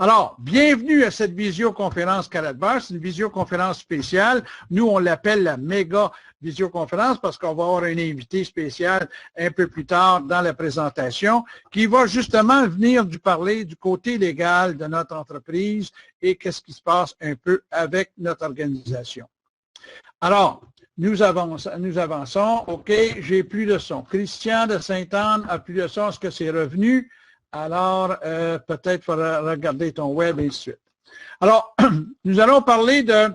Alors, bienvenue à cette visioconférence Karatbars. C'est une visioconférence spéciale. Nous, on l'appelle la méga visioconférence parce qu'on va avoir un invité spécial un peu plus tard dans la présentation qui va justement venir nous parler du côté légal de notre entreprise et qu'est-ce qui se passe un peu avec notre organisation. Alors, nous avançons. OK, j'ai plus de son. Christian de Sainte-Anne a plus de son. Est-ce que c'est revenu? Alors, peut-être faudra regarder ton web et ainsi de suite. Alors, nous allons parler de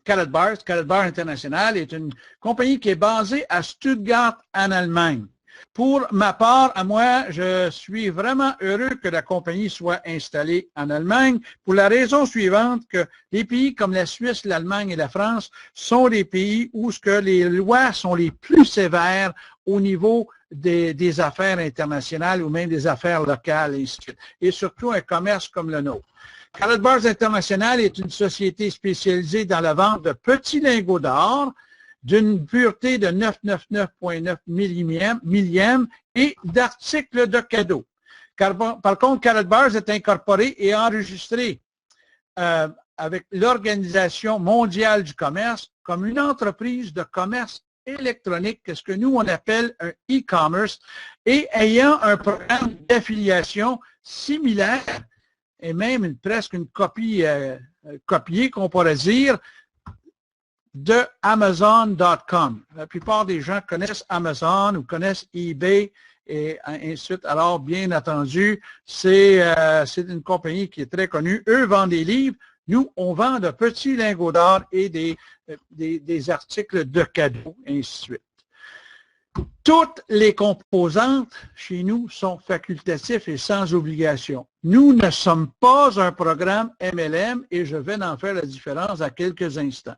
Karatbars. Karatbars International est une compagnie qui est basée à Stuttgart, en Allemagne. Pour ma part, à moi, je suis vraiment heureux que la compagnie soit installée en Allemagne pour la raison suivante que les pays comme la Suisse, l'Allemagne et la France sont des pays où les lois sont les plus sévères au niveau des affaires internationales ou même des affaires locales et ainsi de suite. Et surtout un commerce comme le nôtre. Karatbars International est une société spécialisée dans la vente de petits lingots d'or d'une pureté de 999,9 millièmes et d'articles de cadeaux. Par contre, Karatbars est incorporé et enregistré avec l'Organisation mondiale du commerce comme une entreprise de commerce électronique, ce que nous on appelle un e-commerce, et ayant un programme d'affiliation similaire et même presque une copie copiée qu'on pourrait dire de Amazon.com. La plupart des gens connaissent Amazon ou connaissent eBay et ainsi de suite. Alors, bien entendu, c'est une compagnie qui est très connue. Eux vendent des livres. Nous, on vend de petits lingots d'or et des articles de cadeaux, et ainsi de suite. Toutes les composantes chez nous sont facultatives et sans obligation. Nous ne sommes pas un programme MLM et je vais en faire la différence à quelques instants.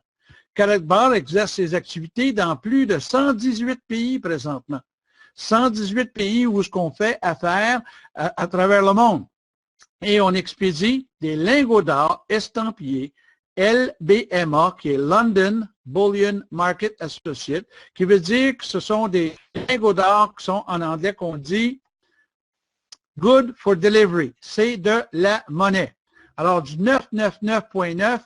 Karatbars exerce ses activités dans plus de 118 pays présentement. 118 pays où ce qu'on fait affaire à travers le monde. Et on expédie des lingots d'or estampillés LBMA, qui est London Bullion Market Associate, qui veut dire que ce sont des lingots d'or qui sont en anglais qu'on dit good for delivery. C'est de la monnaie. Alors, du 999,9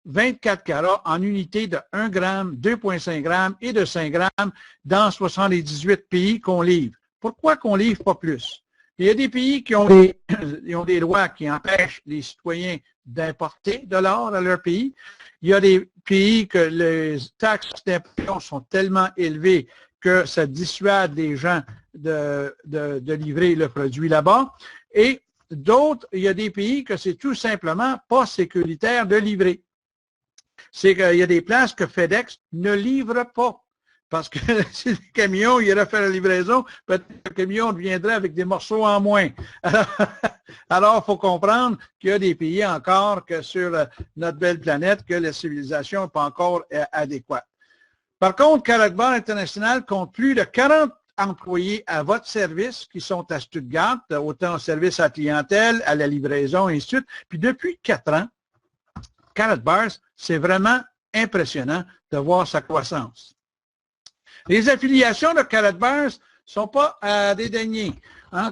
24 carats en unité de 1 gramme, 2,5 grammes et de 5 grammes dans 78 pays qu'on livre. Pourquoi qu'on ne livre pas plus? Il y a des pays qui ont des lois qui empêchent les citoyens d'importer de l'or à leur pays. Il y a des pays que les taxes d'importation sont tellement élevées que ça dissuade les gens de livrer le produit là-bas. Et d'autres, il y a des pays que c'est tout simplement pas sécuritaire de livrer. C'est qu'il y a des places que FedEx ne livre pas. Parce que si le camion irait faire la livraison, peut-être que le camion viendrait avec des morceaux en moins. Alors, il faut comprendre qu'il y a des pays encore que sur notre belle planète que la civilisation n'est pas encore adéquate. Par contre, Karatbars International compte plus de 40 employés à votre service qui sont à Stuttgart, autant au service à la clientèle, à la livraison, et ainsi de suite. Puis depuis 4 ans, Karatbars, c'est vraiment impressionnant de voir sa croissance. Les affiliations de Karatbars ne sont pas à dédaigner.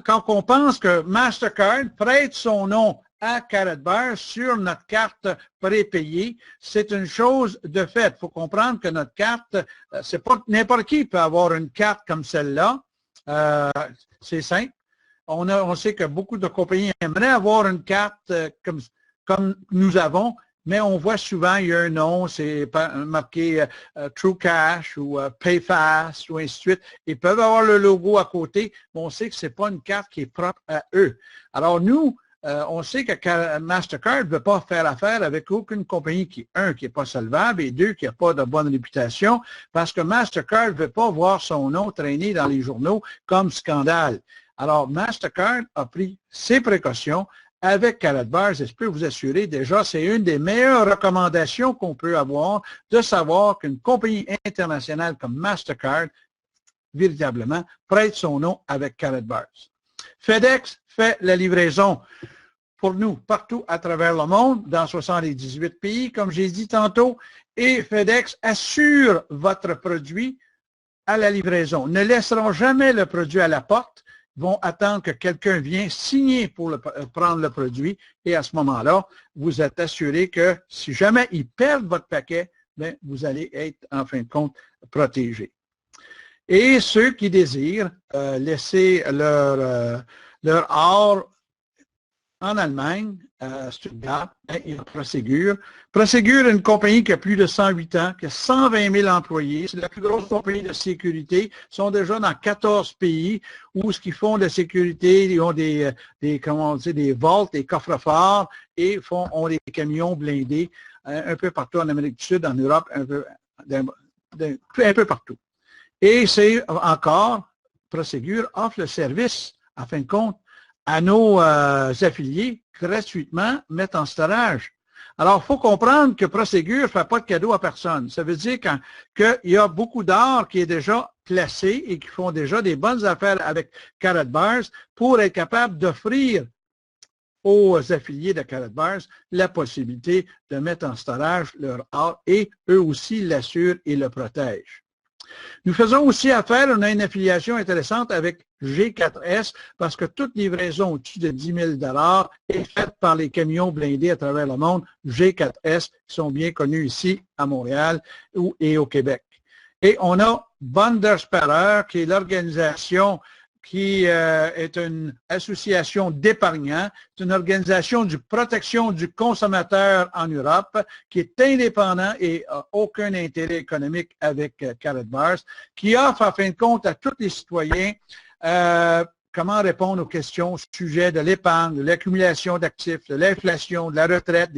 Quand on pense que Mastercard prête son nom à Karatbars sur notre carte prépayée, c'est une chose de fait. Il faut comprendre que notre carte, c'est pas n'importe qui peut avoir une carte comme celle-là. C'est simple. On sait que beaucoup de compagnies aimeraient avoir une carte comme nous avons, mais on voit souvent, il y a un nom, c'est marqué True Cash ou PayFast ou ainsi de suite. Ils peuvent avoir le logo à côté, mais on sait que ce n'est pas une carte qui est propre à eux. Alors nous, on sait que Mastercard ne veut pas faire affaire avec aucune compagnie qui, un, qui n'est pas solvable et deux, qui n'a pas de bonne réputation, parce que Mastercard ne veut pas voir son nom traîner dans les journaux comme scandale. Alors Mastercard a pris ses précautions avec Karatbars, et je peux vous assurer déjà, c'est une des meilleures recommandations qu'on peut avoir de savoir qu'une compagnie internationale comme Mastercard, véritablement, prête son nom avec Karatbars. FedEx fait la livraison pour nous partout à travers le monde, dans 78 pays, comme j'ai dit tantôt, et FedEx assure votre produit à la livraison. Ne laisseront jamais le produit à la porte. vont attendre que quelqu'un vienne signer pour prendre le produit et à ce moment-là, vous êtes assuré que si jamais ils perdent votre paquet, bien, vous allez être en fin de compte protégé. Et ceux qui désirent laisser leur or en Allemagne, à Stuttgart, il y a Prosegur. Prosegur est une compagnie qui a plus de 108 ans, qui a 120 000 employés. C'est la plus grosse compagnie de sécurité. Ils sont déjà dans 14 pays où ce qu'ils font de sécurité, ils ont des vaults, des coffres-forts et ont des camions blindés un peu partout en Amérique du Sud, en Europe, un peu partout. Et c'est encore, Prosegur offre le service, en fin de compte, à nos affiliés gratuitement mettre en storage. Alors, il faut comprendre que Prosegur ne fait pas de cadeau à personne. Ça veut dire qu'il y a beaucoup d'or qui est déjà placé et qui font déjà des bonnes affaires avec Karatbars pour être capable d'offrir aux affiliés de Karatbars la possibilité de mettre en storage leur or et eux aussi l'assurent et le protègent. Nous faisons aussi affaire, on a une affiliation intéressante avec G4S parce que toute livraison au-dessus de 10 000 est faite par les camions blindés à travers le monde, G4S, qui sont bien connus ici à Montréal et au Québec. Et on a Bundesparer, qui est l'organisation qui est une association d'épargnants, c'est une organisation de protection du consommateur en Europe, qui est indépendant et n'a aucun intérêt économique avec Karatbars, qui offre en fin de compte à tous les citoyens comment répondre aux questions au sujet de l'épargne, de l'accumulation d'actifs, de l'inflation, de la retraite,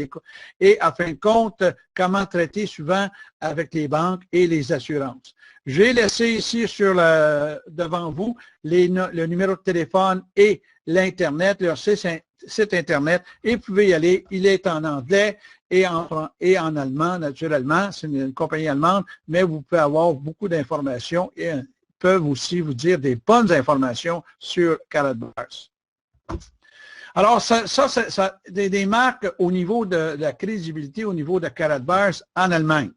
et en fin de compte, comment traiter souvent avec les banques et les assurances. J'ai laissé ici devant vous le numéro de téléphone et l'Internet, leur site Internet, et vous pouvez y aller. Il est en anglais et en allemand, naturellement. C'est une compagnie allemande, mais vous pouvez avoir beaucoup d'informations et peuvent aussi vous dire des bonnes informations sur Karatbars. Alors, ça des marques au niveau de la crédibilité, au niveau de Karatbars en Allemagne.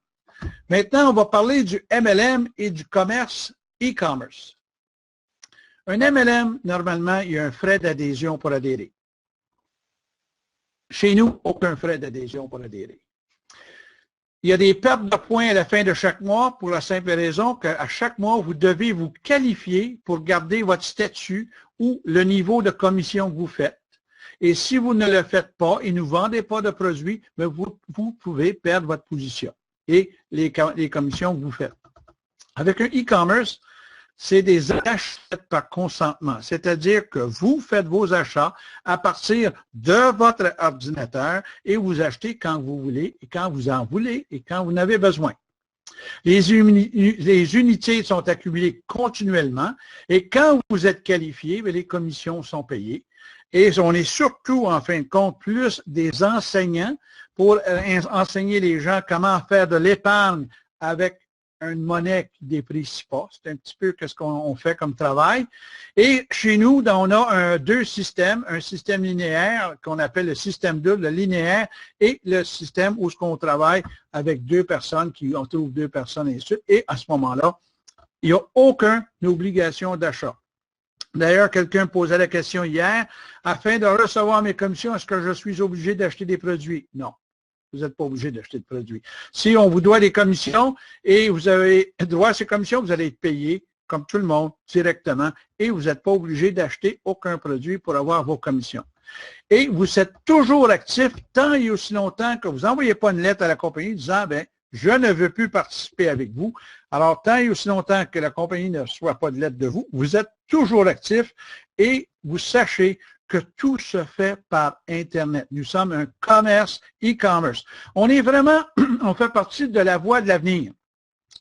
Maintenant, on va parler du MLM et du commerce e-commerce. Un MLM, normalement, il y a un frais d'adhésion pour adhérer. Chez nous, aucun frais d'adhésion pour adhérer. Il y a des pertes de points à la fin de chaque mois pour la simple raison qu'à chaque mois, vous devez vous qualifier pour garder votre statut ou le niveau de commission que vous faites. Et si vous ne le faites pas et ne vendez pas de produits, vous pouvez perdre votre position et les commissions que vous faites. Avec un e-commerce, c'est des achats faits par consentement, c'est-à-dire que vous faites vos achats à partir de votre ordinateur et vous achetez quand vous voulez et quand vous en voulez et quand vous en avez besoin. Les unités sont accumulées continuellement et quand vous êtes qualifié, les commissions sont payées. Et on est surtout, en fin de compte, plus des enseignants pour enseigner les gens comment faire de l'épargne avec une monnaie qui ne déprécie pas. C'est un petit peu ce qu'on fait comme travail. Et chez nous, on a deux systèmes, un système linéaire qu'on appelle le système double, le linéaire, et le système où on travaille avec deux personnes, on trouve deux personnes et ainsi de suite. Et à ce moment-là, il n'y a aucune obligation d'achat. D'ailleurs, quelqu'un posait la question hier, afin de recevoir mes commissions, est-ce que je suis obligé d'acheter des produits? Non. Vous n'êtes pas obligé d'acheter de produits. Si on vous doit des commissions et vous avez droit à ces commissions, vous allez être payé, comme tout le monde, directement, et vous n'êtes pas obligé d'acheter aucun produit pour avoir vos commissions. Et vous êtes toujours actif tant et aussi longtemps que vous n'envoyez pas une lettre à la compagnie disant, ben, je ne veux plus participer avec vous. Alors, tant et aussi longtemps que la compagnie ne reçoit pas de lettre de vous, vous êtes toujours actif et vous sachez que tout se fait par Internet. Nous sommes un commerce, e-commerce. On est vraiment, on fait partie de la voie de l'avenir.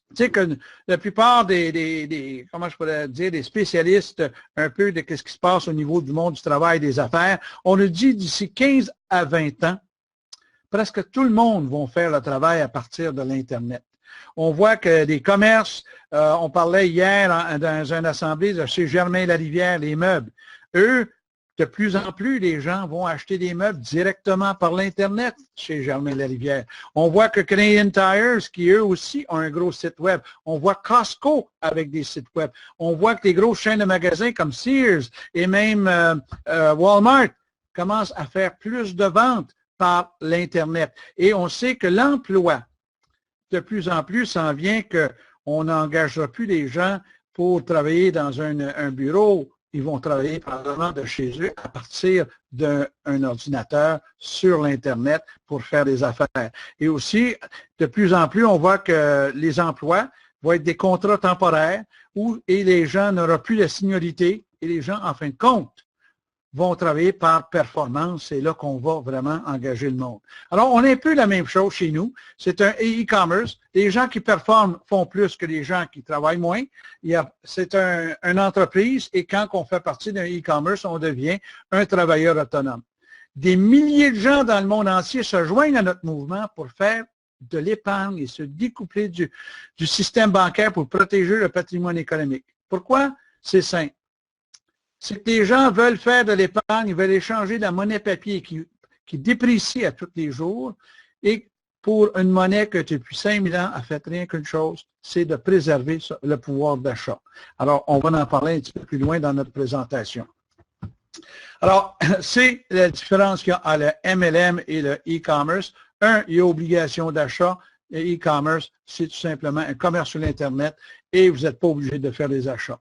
Tu sais que la plupart comment je pourrais dire, des spécialistes un peu de ce qui se passe au niveau du monde du travail et des affaires, on nous dit d'ici 15 à 20 ans, presque tout le monde va faire le travail à partir de l'Internet. On voit que des commerces, on parlait hier dans une assemblée de chez Germain Larivière, les meubles, eux, de plus en plus, les gens vont acheter des meubles directement par l'Internet chez Germain-Larivière. On voit que Canadian Tires, qui eux aussi ont un gros site web. On voit Costco avec des sites web. On voit que les grosses chaînes de magasins comme Sears et même Walmart commencent à faire plus de ventes par l'Internet. Et on sait que l'emploi, de plus en plus, s'en vient qu'on n'engagera plus les gens pour travailler dans un bureau. Ils vont travailler probablement de chez eux à partir d'un ordinateur sur l'Internet pour faire des affaires. Et aussi, de plus en plus, on voit que les emplois vont être des contrats temporaires et les gens n'auront plus de seniorité et les gens, en fin de compte, vont travailler par performance. C'est là qu'on va vraiment engager le monde. Alors, on a un peu la même chose chez nous. C'est un e-commerce. Les gens qui performent font plus que les gens qui travaillent moins. C'est une entreprise et quand on fait partie d'un e-commerce, on devient un travailleur autonome. Des milliers de gens dans le monde entier se joignent à notre mouvement pour faire de l'épargne et se découpler du système bancaire pour protéger le patrimoine économique. Pourquoi? C'est simple. C'est que les gens veulent faire de l'épargne, ils veulent échanger de la monnaie papier qui déprécie à tous les jours et pour une monnaie que depuis 5000 ans a fait rien qu'une chose, c'est de préserver le pouvoir d'achat. Alors, on va en parler un petit peu plus loin dans notre présentation. Alors, c'est la différence qu'il y a entre le MLM et le e-commerce. Il y a obligation d'achat. Le e-commerce, c'est tout simplement un commerce sur l'Internet et vous n'êtes pas obligé de faire des achats.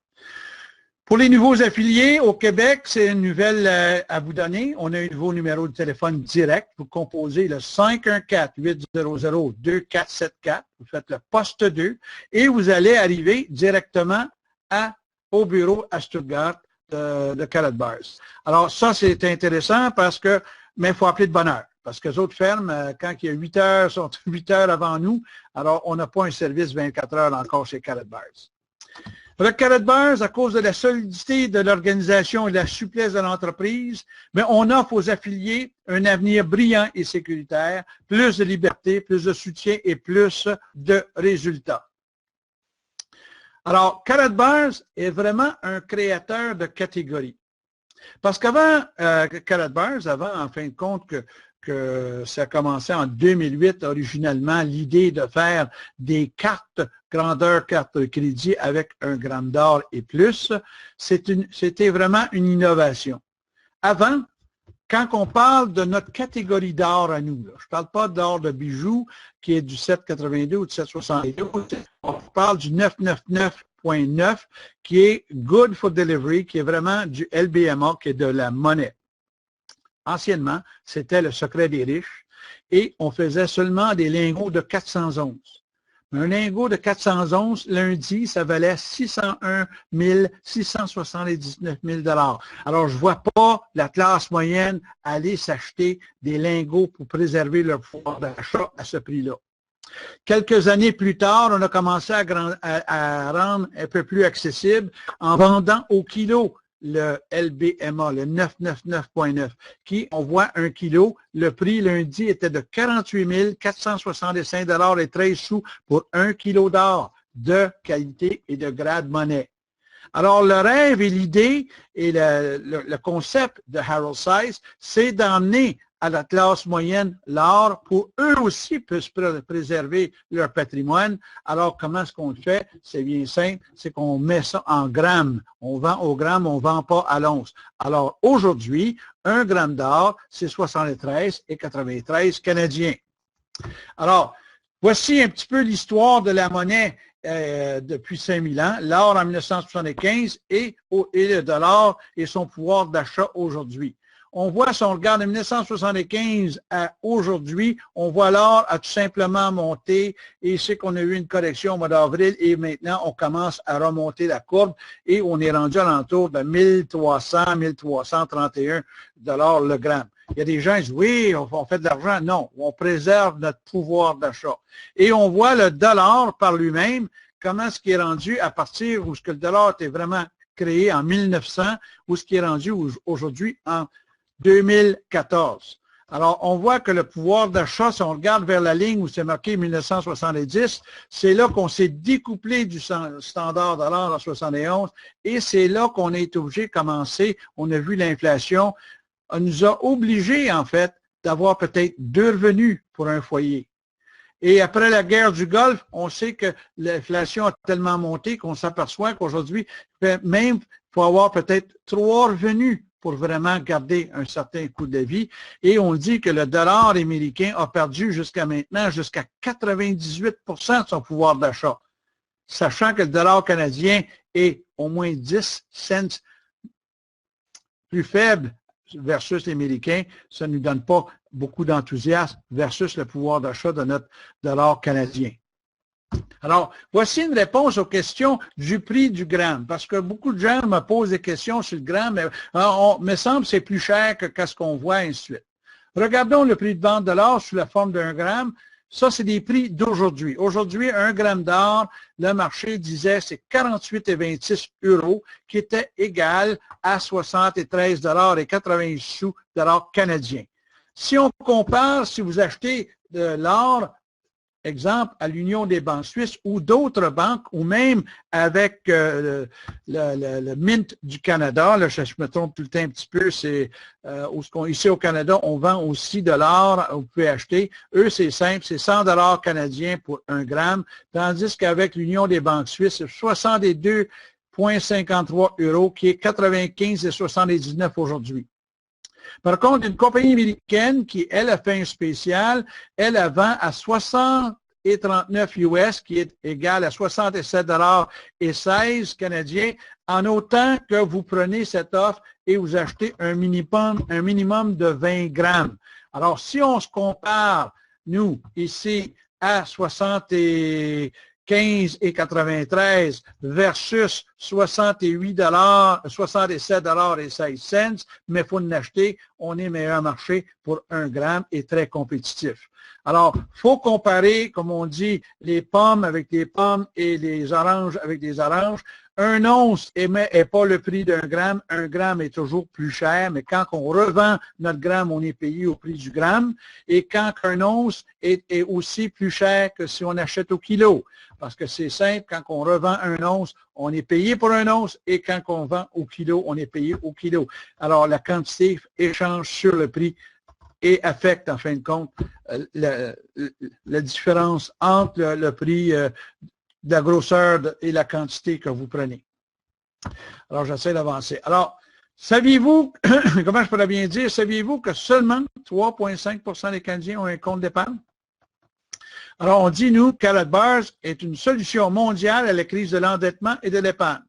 Pour les nouveaux affiliés au Québec, c'est une nouvelle à vous donner. On a un nouveau numéro de téléphone direct. Vous composez le 514-800-2474. Vous faites le poste 2 et vous allez arriver directement au bureau à Stuttgart de Karatbars. Alors ça, c'est intéressant parce que, mais il faut appeler de bonne heure. Parce que les autres fermes, quand il y a 8 heures, sont 8 heures avant nous. Alors, on n'a pas un service 24 heures encore chez Karatbars. Avec Karatbars, à cause de la solidité de l'organisation et de la souplesse de l'entreprise, mais on offre aux affiliés un avenir brillant et sécuritaire, plus de liberté, plus de soutien et plus de résultats. Alors, Karatbars est vraiment un créateur de catégories. Parce qu'avant, Karatbars, en fin de compte, que ça a commencé en 2008, originalement, l'idée de faire des cartes, grandeur carte de crédit avec 1 gramme d'or et plus, c'était vraiment une innovation. Avant, quand on parle de notre catégorie d'or à nous, là, je ne parle pas d'or de bijoux qui est du 7,82 ou du 7,72, on parle du 999.9 qui est Good for Delivery, qui est vraiment du LBMA, qui est de la monnaie. Anciennement, c'était le secret des riches et on faisait seulement des lingots de 411. Un lingot de 411, lundi, ça valait 601 679 000 $. Alors, je ne vois pas la classe moyenne aller s'acheter des lingots pour préserver leur pouvoir d'achat à ce prix-là. Quelques années plus tard, on a commencé à rendre un peu plus accessible en vendant au kilo le LBMA, le 999.9, qui, on voit 1 kilo, le prix lundi était de 48 465 $ et 13 sous pour 1 kilo d'or de qualité et de grade monnaie. Alors, le rêve et l'idée et le concept de Harold Seiss, c'est d'emmener à la classe moyenne l'or pour eux aussi puissent préserver leur patrimoine. Alors, comment est-ce qu'on le fait? C'est bien simple, c'est qu'on met ça en grammes. On vend au gramme, on ne vend pas à l'once. Alors, aujourd'hui, 1 gramme d'or, c'est 73,93 canadiens. Alors, voici un petit peu l'histoire de la monnaie depuis 5000 ans, l'or en 1975 et le dollar et son pouvoir d'achat aujourd'hui. On voit, si on regarde de 1975 à aujourd'hui, on voit l'or a tout simplement monté et c'est qu'on a eu une correction au mois d'avril et maintenant on commence à remonter la courbe et on est rendu à l'entour de 1300, 1331 $ le gramme. Il y a des gens qui disent, oui, on fait de l'argent. Non, on préserve notre pouvoir d'achat. Et on voit le dollar par lui-même, comment ce qui est rendu à partir où ce que le dollar était vraiment créé en 1900, où ce qui est rendu aujourd'hui en 2014. Alors, on voit que le pouvoir d'achat, si on regarde vers la ligne où c'est marqué 1970, c'est là qu'on s'est découplé du standard dollar en 71 et c'est là qu'on est obligé de commencer. On a vu l'inflation. On nous a obligés, en fait, d'avoir peut-être 2 revenus pour un foyer. Et après la guerre du Golfe, on sait que l'inflation a tellement monté qu'on s'aperçoit qu'aujourd'hui, même, il faut avoir peut-être 3 revenus pour vraiment garder un certain coût de vie. Et on dit que le dollar américain a perdu jusqu'à maintenant jusqu'à 98 de son pouvoir d'achat, sachant que le dollar canadien est au moins 10 cents plus faible versus l'américain, ça ne nous donne pas beaucoup d'enthousiasme versus le pouvoir d'achat de notre dollar canadien. Alors, voici une réponse aux questions du prix du gramme, parce que beaucoup de gens me posent des questions sur le gramme, mais me semble que c'est plus cher que ce qu'on voit, et ainsi de suite. Regardons le prix de vente de l'or sous la forme d'un gramme. Ça, c'est des prix d'aujourd'hui. Aujourd'hui, 1 gramme d'or, le marché disait c'est 48,26 €, qui était égal à 73,80 $ canadiens. Si on compare, si vous achetez de l'or, exemple, à l'Union des banques suisses ou d'autres banques, ou même avec le Mint du Canada, là, je me trompe tout le temps un petit peu, c'est ici au Canada, on vend aussi de l'or, vous pouvez acheter. Eux, c'est simple, c'est 100 $ canadiens pour 1 gramme, tandis qu'avec l'Union des banques suisses, c'est 62,53 €, qui est 95,79 € aujourd'hui. Par contre, une compagnie américaine qui, elle, a fait un spécial, elle vend à 60,39 US, qui est égal à 67,16 $ canadiens, en autant que vous prenez cette offre et vous achetez un minimum de 20 grammes. Alors, si on se compare, nous, ici, à 75,93 versus 67,16 $, mais il faut l'acheter, on est meilleur marché pour 1 gramme et très compétitif. Alors, il faut comparer, comme on dit, les pommes avec les pommes et les oranges avec les oranges. 1 once n'est pas le prix d'1 gramme. 1 gramme est toujours plus cher, mais quand on revend notre gramme, on est payé au prix du gramme. Et quand 1 once est aussi plus cher que si on achète au kilo. Parce que c'est simple, quand on revend 1 once, on est payé pour 1 once, et quand on vend au kilo, on est payé au kilo. Alors, la quantité échange sur le prix et affecte, en fin de compte, la différence entre le prix de la grosseur et la quantité que vous prenez. Alors, j'essaie d'avancer. Alors, saviez-vous, comment je pourrais bien dire, saviez-vous que seulement 3,5 % des Canadiens ont un compte d'épargne? Alors, on dit, nous, Karatbars est une solution mondiale à la crise de l'endettement et de l'épargne.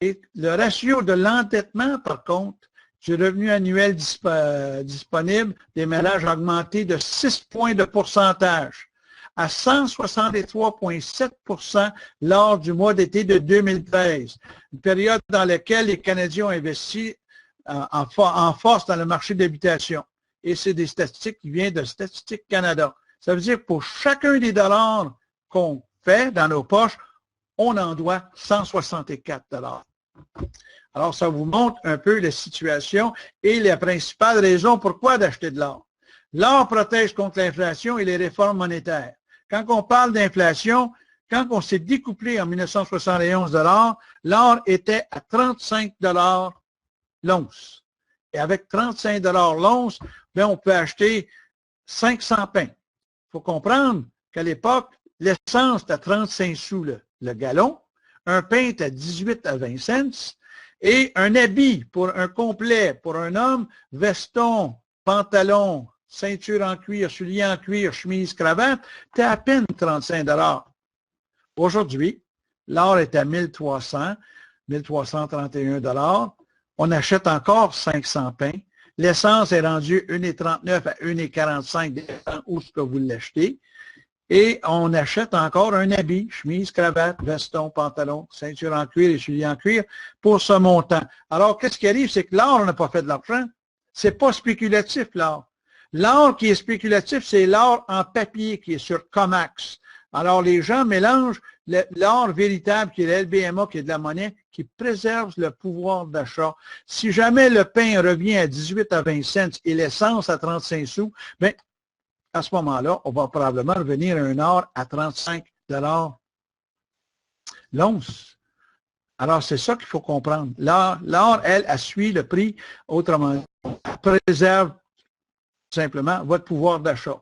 Et le ratio de l'endettement, par contre, du revenu annuel disponible des ménages a augmenté de 6 points de pourcentage à 163,7 % lors du mois d'été de 2013, une période dans laquelle les Canadiens ont investi en force dans le marché d'habitation. Et c'est des statistiques qui viennent de Statistique Canada. Ça veut dire que pour chacun des dollars qu'on fait dans nos poches, on en doit 164 $. Alors, ça vous montre un peu la situation et les principales raisons pourquoi d'acheter de l'or. L'or protège contre l'inflation et les réformes monétaires. Quand on parle d'inflation, quand on s'est découplé en 1971 de l'or, l'or était à 35 $ l'once. Et avec 35 $ l'once, bien, on peut acheter 500 pains. Il faut comprendre qu'à l'époque, l'essence était à 35 sous le gallon, un pain était à 18 à 20 cents, et un habit pour un complet, pour un homme, veston, pantalon, ceinture en cuir, souliers en cuir, chemise, cravate, c'était à peine 35 $. Aujourd'hui, l'or est à 1331 $. On achète encore 500 pains. L'essence est rendue 1,39 à 1,45 $, dépend où ce que vous l'achetez. Et on achète encore un habit, chemise, cravate, veston, pantalon, ceinture en cuir et souliers en cuir pour ce montant. Alors, qu'est-ce qui arrive? C'est que l'or n'a pas fait de l'argent. C'est pas spéculatif, l'or. L'or qui est spéculatif, c'est l'or en papier qui est sur COMEX. Alors, les gens mélangent l'or véritable qui est l'LBMA, qui est de la monnaie, qui préserve le pouvoir d'achat. Si jamais le pain revient à 18 à 20 cents et l'essence à 35 sous, bien, à ce moment-là, on va probablement revenir à un or à 35 $ l'once. Alors, c'est ça qu'il faut comprendre. L'or, elle suit le prix, autrement dit, elle préserve simplement votre pouvoir d'achat.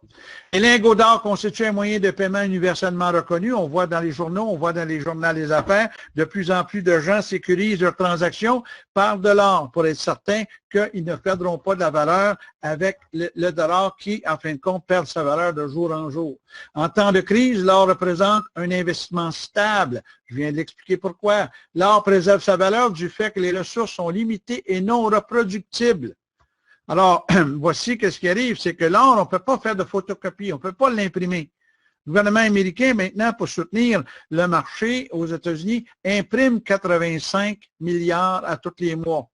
Les lingots d'or constituent un moyen de paiement universellement reconnu. On voit dans les journaux, on voit dans les journaux des affaires, de plus en plus de gens sécurisent leurs transactions par de l'or pour être certains qu'ils ne perdront pas de la valeur avec le dollar qui, en fin de compte, perd sa valeur de jour en jour. En temps de crise, l'or représente un investissement stable. Je viens de l'expliquer pourquoi. L'or préserve sa valeur du fait que les ressources sont limitées et non reproductibles. Alors, voici ce qui arrive, c'est que l'or, on ne peut pas faire de photocopie, on ne peut pas l'imprimer. Le gouvernement américain, maintenant, pour soutenir le marché aux États-Unis, imprime 85 milliards à tous les mois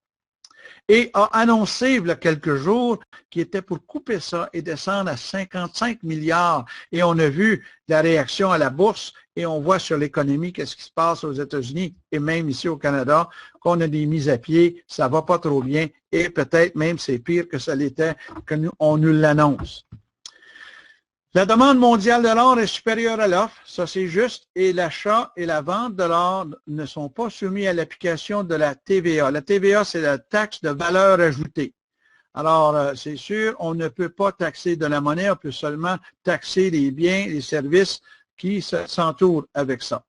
et a annoncé il y a quelques jours qu'il était pour couper ça et descendre à 55 milliards. Et on a vu la réaction à la bourse et on voit sur l'économie qu'est-ce qui se passe aux États-Unis et même ici au Canada, qu'on a des mises à pied, ça ne va pas trop bien et peut-être même c'est pire que ça l'était, qu'on nous l'annonce. La demande mondiale de l'or est supérieure à l'offre, ça c'est juste, et l'achat et la vente de l'or ne sont pas soumis à l'application de la TVA. La TVA, c'est la taxe de valeur ajoutée. Alors, c'est sûr, on ne peut pas taxer de la monnaie, on peut seulement taxer les biens, les services qui s'entourent avec ça.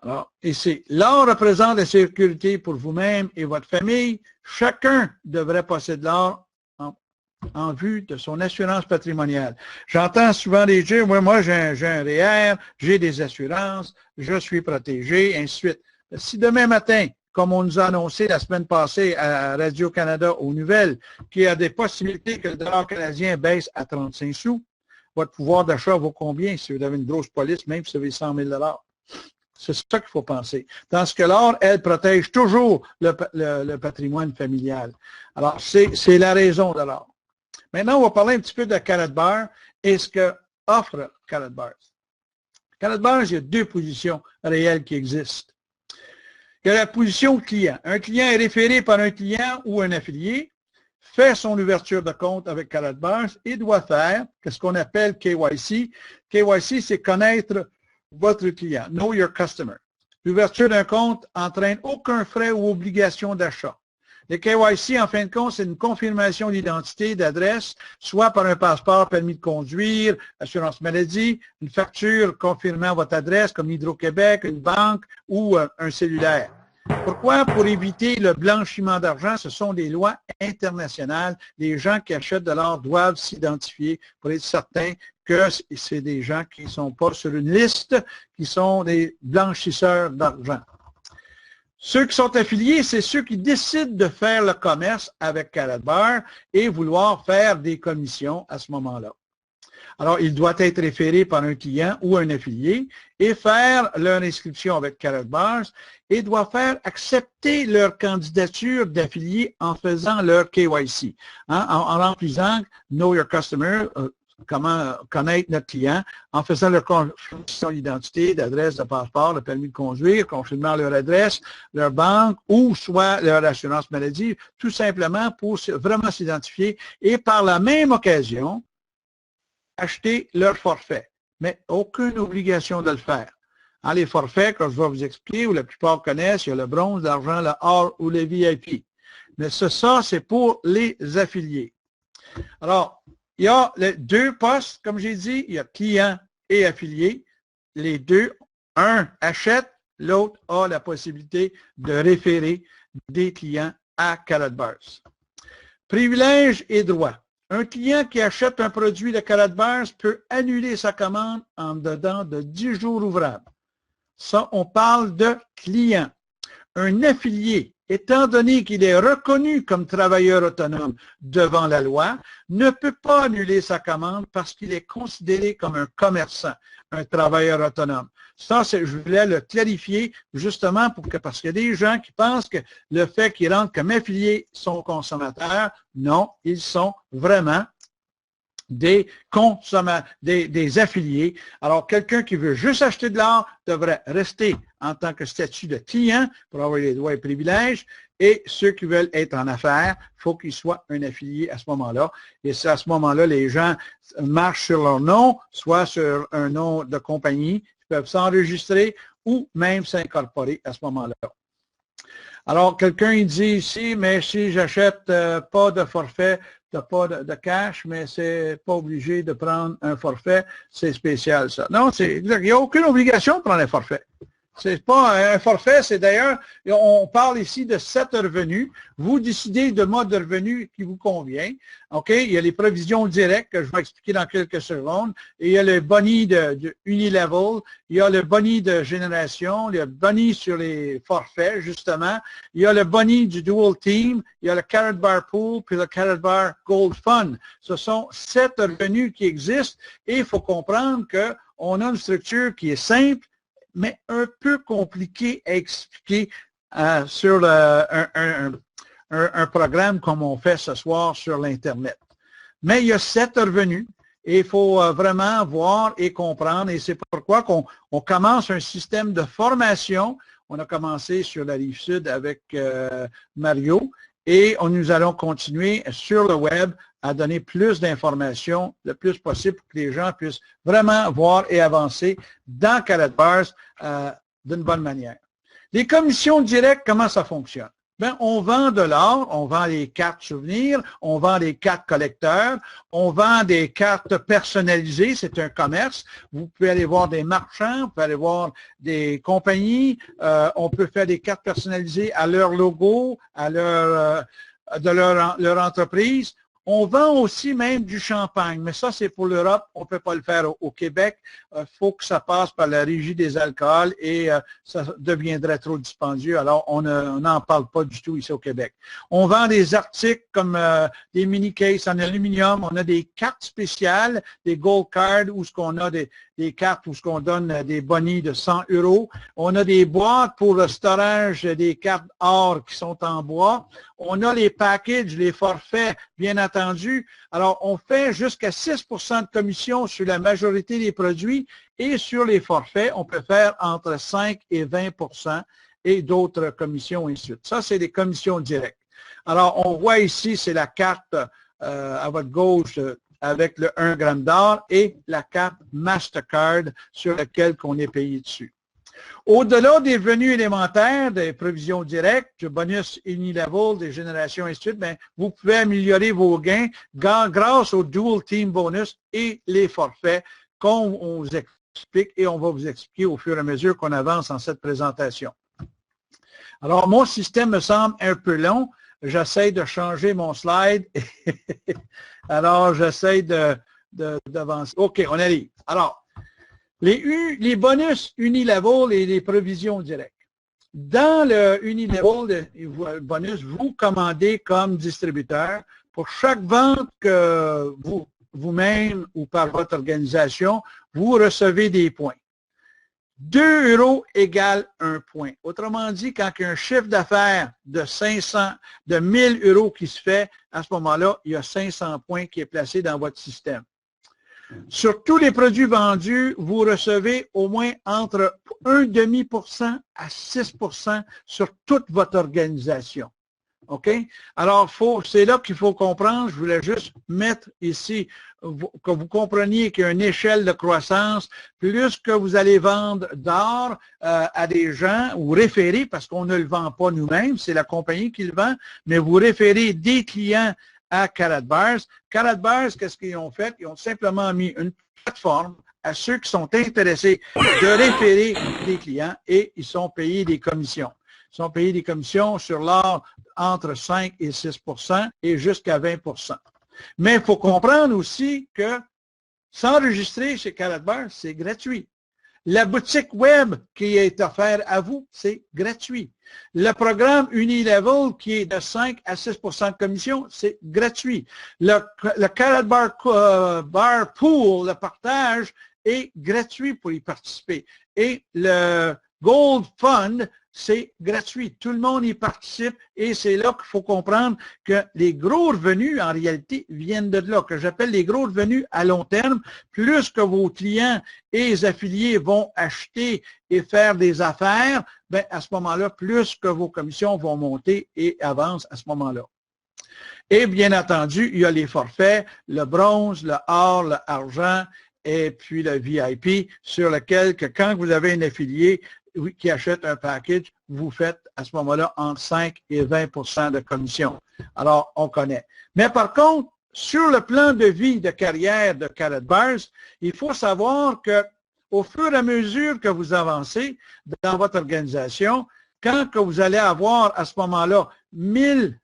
Alors, ici, l'or représente la sécurité pour vous-même et votre famille. Chacun devrait posséder de l'or en vue de son assurance patrimoniale. J'entends souvent des gens, moi j'ai un REER, j'ai des assurances, je suis protégé, ainsi de suite. Si demain matin, comme on nous a annoncé la semaine passée à Radio-Canada aux nouvelles, qu'il y a des possibilités que le dollar canadien baisse à 35 sous, votre pouvoir d'achat vaut combien si vous avez une grosse police, même si vous avez 100 000 $? C'est ça qu'il faut penser. Tandis que l'or, elle protège toujours le patrimoine familial. Alors, c'est la raison de l'or. Maintenant, on va parler un petit peu de Karatbars et ce que offre Karatbars. Karatbars, il y a deux positions réelles qui existent. Il y a la position client. Un client est référé par un client ou un affilié, fait son ouverture de compte avec Karatbars et doit faire ce qu'on appelle KYC. KYC, c'est connaître votre client, Know Your Customer. L'ouverture d'un compte n'entraîne aucun frais ou obligation d'achat. Le KYC, en fin de compte, c'est une confirmation d'identité, d'adresse, soit par un passeport, permis de conduire, assurance maladie, une facture confirmant votre adresse comme Hydro-Québec, une banque ou un cellulaire. Pourquoi? Pour éviter le blanchiment d'argent, ce sont des lois internationales. Les gens qui achètent de l'or doivent s'identifier pour être certains que c'est des gens qui ne sont pas sur une liste, qui sont des blanchisseurs d'argent. Ceux qui sont affiliés, c'est ceux qui décident de faire le commerce avec Karatbars et vouloir faire des commissions à ce moment-là. Alors, ils doivent être référés par un client ou un affilié et faire leur inscription avec Karatbars et doivent faire accepter leur candidature d'affilié en faisant leur KYC, en remplissant Know Your Customer, comment connaître notre client, en faisant leur confirmation d'identité, d'adresse, de passeport, de permis de conduire, confirmant leur adresse, leur banque ou soit leur assurance maladie, tout simplement pour vraiment s'identifier et par la même occasion, acheter leur forfait. Mais aucune obligation de le faire. Les forfaits, comme je vais vous expliquer, où la plupart connaissent, il y a le bronze, l'argent, le or ou le VIP. Mais ça, c'est pour les affiliés. Alors, il y a les deux postes, comme j'ai dit, il y a client et affilié. Les deux, un achète, l'autre a la possibilité de référer des clients à Karatbars. Privilèges et droits. Un client qui achète un produit de Karatbars peut annuler sa commande en dedans de 10 jours ouvrables. Ça, on parle de client. Un affilié, étant donné qu'il est reconnu comme travailleur autonome devant la loi, ne peut pas annuler sa commande parce qu'il est considéré comme un commerçant, un travailleur autonome. Ça, je voulais le clarifier justement parce qu'il y a des gens qui pensent que le fait qu'ils rentrent comme affiliés sont consommateurs. Non, ils sont vraiment des des affiliés. Alors, quelqu'un qui veut juste acheter de l'or devrait rester en tant que statut de client pour avoir les droits et privilèges. Et ceux qui veulent être en affaires, il faut qu'ils soient un affilié à ce moment-là. Et c'est à ce moment-là, les gens marchent sur leur nom, soit sur un nom de compagnie, ils peuvent s'enregistrer ou même s'incorporer à ce moment-là. Alors, quelqu'un il dit ici, mais si j'achète pas de forfait, pas de cash, mais c'est pas obligé de prendre un forfait, c'est spécial ça. Non, il n'y a aucune obligation de prendre un forfait. C'est pas un forfait, c'est d'ailleurs, on parle ici de 7 revenus. Vous décidez de mode de revenu qui vous convient. OK? Il y a les provisions directes que je vais expliquer dans quelques secondes. Et il y a le boni de Unilevel. Il y a le boni de génération. Il y a le boni sur les forfaits, justement. Il y a le boni du Dual Team. Il y a le Carrot Bar Pool puis le Carrot Bar Gold Fund. Ce sont 7 revenus qui existent et il faut comprendre qu'on a une structure qui est simple, mais un peu compliqué à expliquer sur un programme comme on fait ce soir sur l'Internet. Mais il y a 7 revenus et il faut vraiment voir et comprendre et c'est pourquoi on commence un système de formation. On a commencé sur la Rive-Sud avec Mario et nous allons continuer sur le web à donner plus d'informations le plus possible pour que les gens puissent vraiment voir et avancer dans Karatbars d'une bonne manière. Les commissions directes, comment ça fonctionne? Bien, on vend de l'or, on vend les cartes souvenirs, on vend des cartes collecteurs, on vend des cartes personnalisées, c'est un commerce. Vous pouvez aller voir des marchands, vous pouvez aller voir des compagnies, on peut faire des cartes personnalisées à leur logo, à leur entreprise. On vend aussi même du champagne, mais ça, c'est pour l'Europe. On ne peut pas le faire au Québec. Il faut que ça passe par la régie des alcools et ça deviendrait trop dispendieux. Alors, on n'en parle pas du tout ici au Québec. On vend des articles comme des mini-cases en aluminium. On a des cartes spéciales, des gold cards, où on a des cartes où on donne des bonis de 100 €. On a des boîtes pour le storage des cartes or qui sont en bois. On a les packages, les forfaits, bien entendu. Alors, on fait jusqu'à 6 % de commission sur la majorité des produits et sur les forfaits, on peut faire entre 5 et 20 % et d'autres commissions, et ainsi de suite. Ça, c'est des commissions directes. Alors, on voit ici, c'est la carte à votre gauche avec le 1 gramme d'or et la carte Mastercard sur laquelle on est payé dessus. Au-delà des revenus élémentaires, des provisions directes, du bonus Unilevel, des générations, et ainsi de suite, bien, vous pouvez améliorer vos gains grâce au Dual Team Bonus et les forfaits qu'on vous explique et on va vous expliquer au fur et à mesure qu'on avance dans cette présentation. Alors, mon système me semble un peu long. J'essaie de changer mon slide. Alors, j'essaie d'avancer. OK, on arrive. Alors, les bonus Unilevel et les provisions directes. Dans le Unilevel, le bonus, vous commandez comme distributeur. Pour chaque vente que vous-même ou par votre organisation, vous recevez des points. 2 € égale 1 point. Autrement dit, quand il y a un chiffre d'affaires de 1000 € qui se fait, à ce moment-là, il y a 500 points qui est placé dans votre système. Sur tous les produits vendus, vous recevez au moins entre 0,5% à 6% sur toute votre organisation. OK? Alors, c'est là qu'il faut comprendre. Je voulais juste mettre ici que vous compreniez qu'il y a une échelle de croissance. Plus que vous allez vendre d'or à des gens ou référer, parce qu'on ne le vend pas nous-mêmes, c'est la compagnie qui le vend, mais vous référez des clients à Karatbars. Karatbars, qu'est-ce qu'ils ont fait? Ils ont simplement mis une plateforme à ceux qui sont intéressés de référer des clients et ils sont payés des commissions. Ils sont payés des commissions sur l'or entre 5 et 6 % et jusqu'à 20 %. Mais il faut comprendre aussi que s'enregistrer chez Karatbars, c'est gratuit. La boutique web qui est offerte à vous, c'est gratuit. Le programme Unilevel qui est de 5 à 6 % de commission, c'est gratuit. Le Carrot Bar Pool, le partage, est gratuit pour y participer. Et le Gold Fund, c'est gratuit. Tout le monde y participe et c'est là qu'il faut comprendre que les gros revenus, en réalité, viennent de là, que j'appelle les gros revenus à long terme. Plus que vos clients et les affiliés vont acheter et faire des affaires, bien, à ce moment-là, plus que vos commissions vont monter et avancent à ce moment-là. Et bien entendu, il y a les forfaits, le bronze, le or, l'argent et puis le VIP, sur lequel, que quand vous avez un affilié qui achète un package, vous faites à ce moment-là entre 5 et 20 de commission. Alors, on connaît. Mais par contre, sur le plan de vie de carrière de Karatbars, il faut savoir que au fur et à mesure que vous avancez dans votre organisation, quand que vous allez avoir à ce moment-là 1000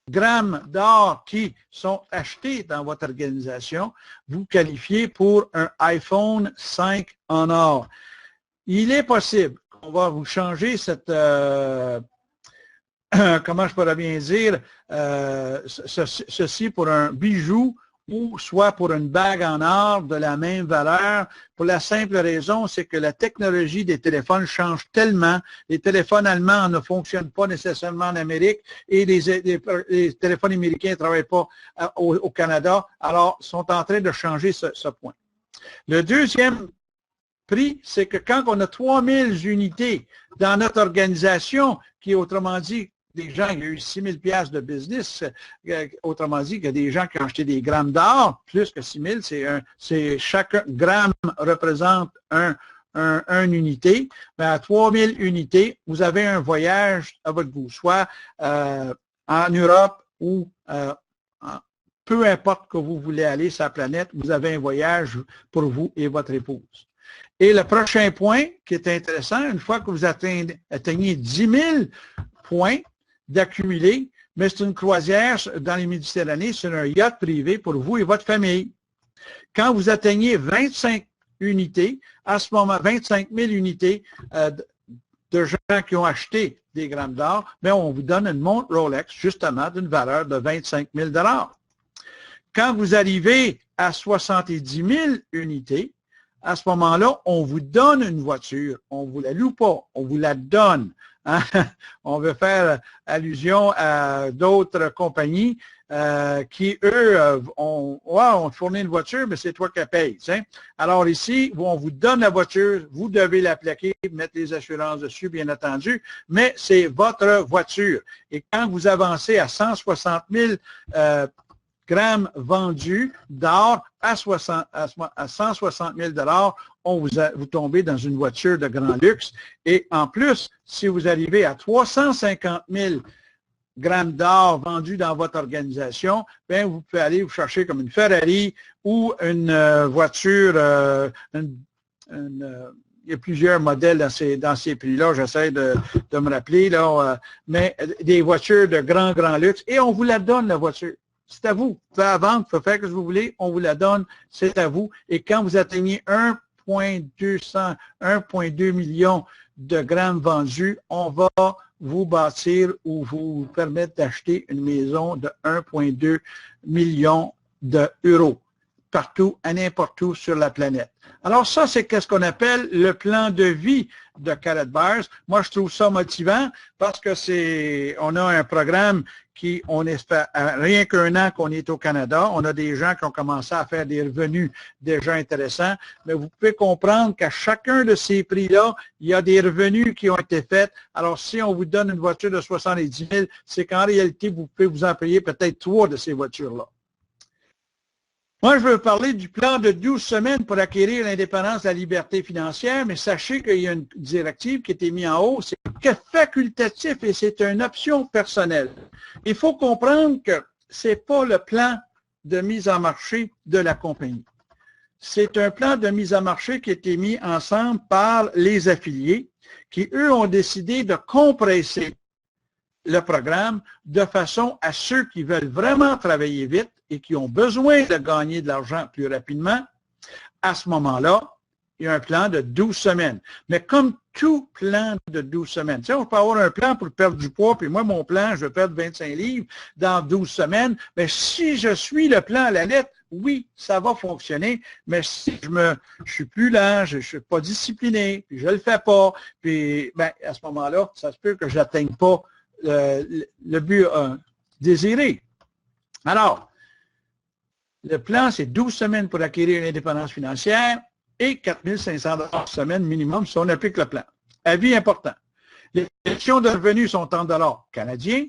grammes d'or qui sont achetés dans votre organisation, vous qualifiez pour un iPhone 5 en or. Il est possible qu'on va vous changer cette, comment je pourrais bien dire, ceci pour un bijou ou soit pour une bague en or de la même valeur, pour la simple raison, c'est que la technologie des téléphones change tellement. Les téléphones allemands ne fonctionnent pas nécessairement en Amérique et les téléphones américains ne travaillent pas au Canada, alors sont en train de changer ce point. Le deuxième prix, c'est que quand on a 3000 unités dans notre organisation, qui autrement dit, des gens, il y a eu 6 000 $ de business, autrement dit, qu'il y a des gens qui ont acheté des grammes d'or, plus que 6 000, chaque gramme représente une unité. Mais à 3 000 unités, vous avez un voyage à votre goût, soit en Europe ou peu importe que vous voulez aller sur la planète, vous avez un voyage pour vous et votre épouse. Et le prochain point qui est intéressant, une fois que vous atteignez 10 000 points d'accumuler, mais c'est une croisière dans les Méditerranées, c'est un yacht privé pour vous et votre famille. Quand vous atteignez 25 unités, à ce moment, 25 000 unités de gens qui ont acheté des grammes d'or, mais on vous donne une montre Rolex, justement, d'une valeur de 25 000 $. Quand vous arrivez à 70 000 unités, à ce moment-là, on vous donne une voiture. On ne vous la loue pas, on vous la donne. Hein? On veut faire allusion à d'autres compagnies qui, eux, on te fournit une voiture, mais c'est toi qui la payes. Hein? Alors ici, on vous donne la voiture, vous devez la plaquer, mettre les assurances dessus, bien entendu, mais c'est votre voiture. Et quand vous avancez à 160 000 grammes vendus d'or à 160 000 $, vous tombez dans une voiture de grand luxe. Et en plus, si vous arrivez à 350 000 grammes d'or vendus dans votre organisation, bien, vous pouvez aller vous chercher comme une Ferrari ou une voiture, il y a plusieurs modèles dans ces prix-là, j'essaie de me rappeler, là, mais des voitures de grand luxe, et on vous la donne, la voiture. C'est à vous. Vous pouvez la vendre, vous pouvez faire ce que vous voulez, on vous la donne, c'est à vous. Et quand vous atteignez 1,2 million de grammes vendus, on va vous bâtir ou vous permettre d'acheter une maison de 1,2 million d'euros partout, à n'importe où sur la planète. Alors ça, c'est ce qu'on appelle le plan de vie de Karatbars. Moi, je trouve ça motivant parce que on a un programme qui, on espère, rien qu'un an qu'on est au Canada, on a des gens qui ont commencé à faire des revenus déjà intéressants, mais vous pouvez comprendre qu'à chacun de ces prix-là, il y a des revenus qui ont été faits. Alors, si on vous donne une voiture de 70 000, c'est qu'en réalité, vous pouvez vous en payer peut-être 3 de ces voitures-là. Moi, je veux parler du plan de 12 semaines pour acquérir l'indépendance et la liberté financière, mais sachez qu'il y a une directive qui a été mise en haut, c'est que facultatif et c'est une option personnelle. Il faut comprendre que ce n'est pas le plan de mise en marché de la compagnie. C'est un plan de mise en marché qui a été mis ensemble par les affiliés qui, eux, ont décidé de compresser le programme de façon à ceux qui veulent vraiment travailler vite et qui ont besoin de gagner de l'argent plus rapidement, à ce moment-là, il y a un plan de 12 semaines. Mais comme tout plan de 12 semaines, tu sais, on peut avoir un plan pour perdre du poids, puis moi, mon plan, je veux perdre 25 livres dans 12 semaines, mais si je suis le plan à la lettre, oui, ça va fonctionner, mais si je suis plus lent, je ne suis pas discipliné, puis je ne le fais pas, puis ben, à ce moment-là, ça se peut que je n'atteigne pas le but désiré. Alors, le plan, c'est 12 semaines pour acquérir une indépendance financière et 4 500 $ par semaine minimum si on applique le plan. Avis important. Les déductions de revenus sont en dollars canadiens.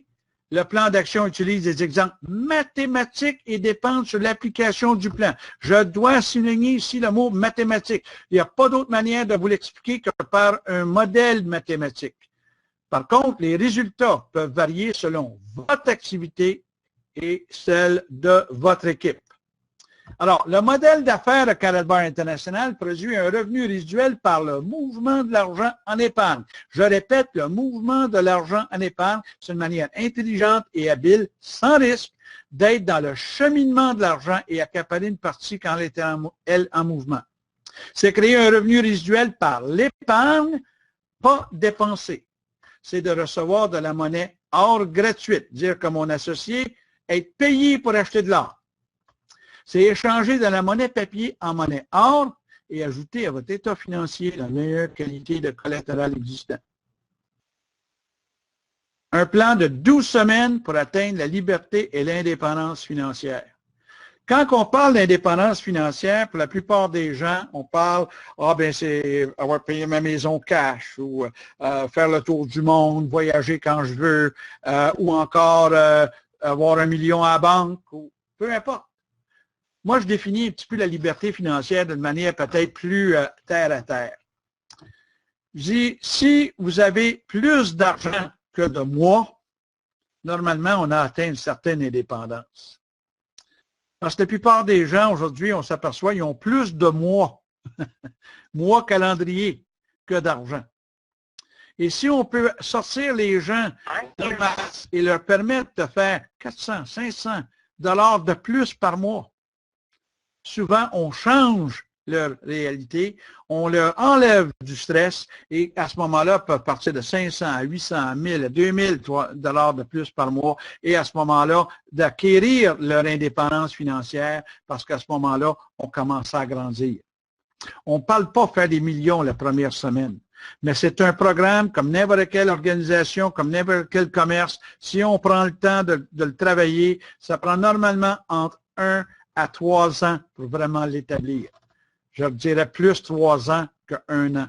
Le plan d'action utilise des exemples mathématiques et dépend sur l'application du plan. Je dois souligner ici le mot mathématique. Il n'y a pas d'autre manière de vous l'expliquer que par un modèle mathématique. Par contre, les résultats peuvent varier selon votre activité et celle de votre équipe. Alors, le modèle d'affaires de Karatbar International produit un revenu résiduel par le mouvement de l'argent en épargne. Je répète, le mouvement de l'argent en épargne, c'est une manière intelligente et habile, sans risque, d'être dans le cheminement de l'argent et accaparer une partie quand elle est en mouvement. C'est créer un revenu résiduel par l'épargne, pas dépensé. C'est de recevoir de la monnaie or gratuite, dire comme mon associé, être payé pour acheter de l'or. C'est échanger de la monnaie papier en monnaie or et ajouter à votre état financier la meilleure qualité de collatéral existant. Un plan de 12 semaines pour atteindre la liberté et l'indépendance financière. Quand on parle d'indépendance financière, pour la plupart des gens, on parle, c'est avoir payé ma maison cash ou faire le tour du monde, voyager quand je veux, ou encore avoir 1 million à la banque, ou peu importe. Moi, je définis un petit peu la liberté financière d'une manière peut-être plus terre à terre. Je dis, si vous avez plus d'argent que de mois, normalement, on a atteint une certaine indépendance. Parce que la plupart des gens, aujourd'hui, on s'aperçoit, ils ont plus de mois, mois calendrier, que d'argent. Et si on peut sortir les gens de masse et leur permettre de faire 400, 500 $ de plus par mois, souvent, on change leur réalité, on leur enlève du stress et à ce moment-là, peuvent partir de 500 à 800, à 1000, à 2000 $ de plus par mois et à ce moment-là, d'acquérir leur indépendance financière parce qu'à ce moment-là, on commence à grandir. On ne parle pas de faire des millions la première semaine, mais c'est un programme comme n'importe quelle organisation, comme n'importe quel commerce. Si on prend le temps de le travailler, ça prend normalement entre 1 à 3 ans pour vraiment l'établir. Je dirais plus 3 ans que 1 an.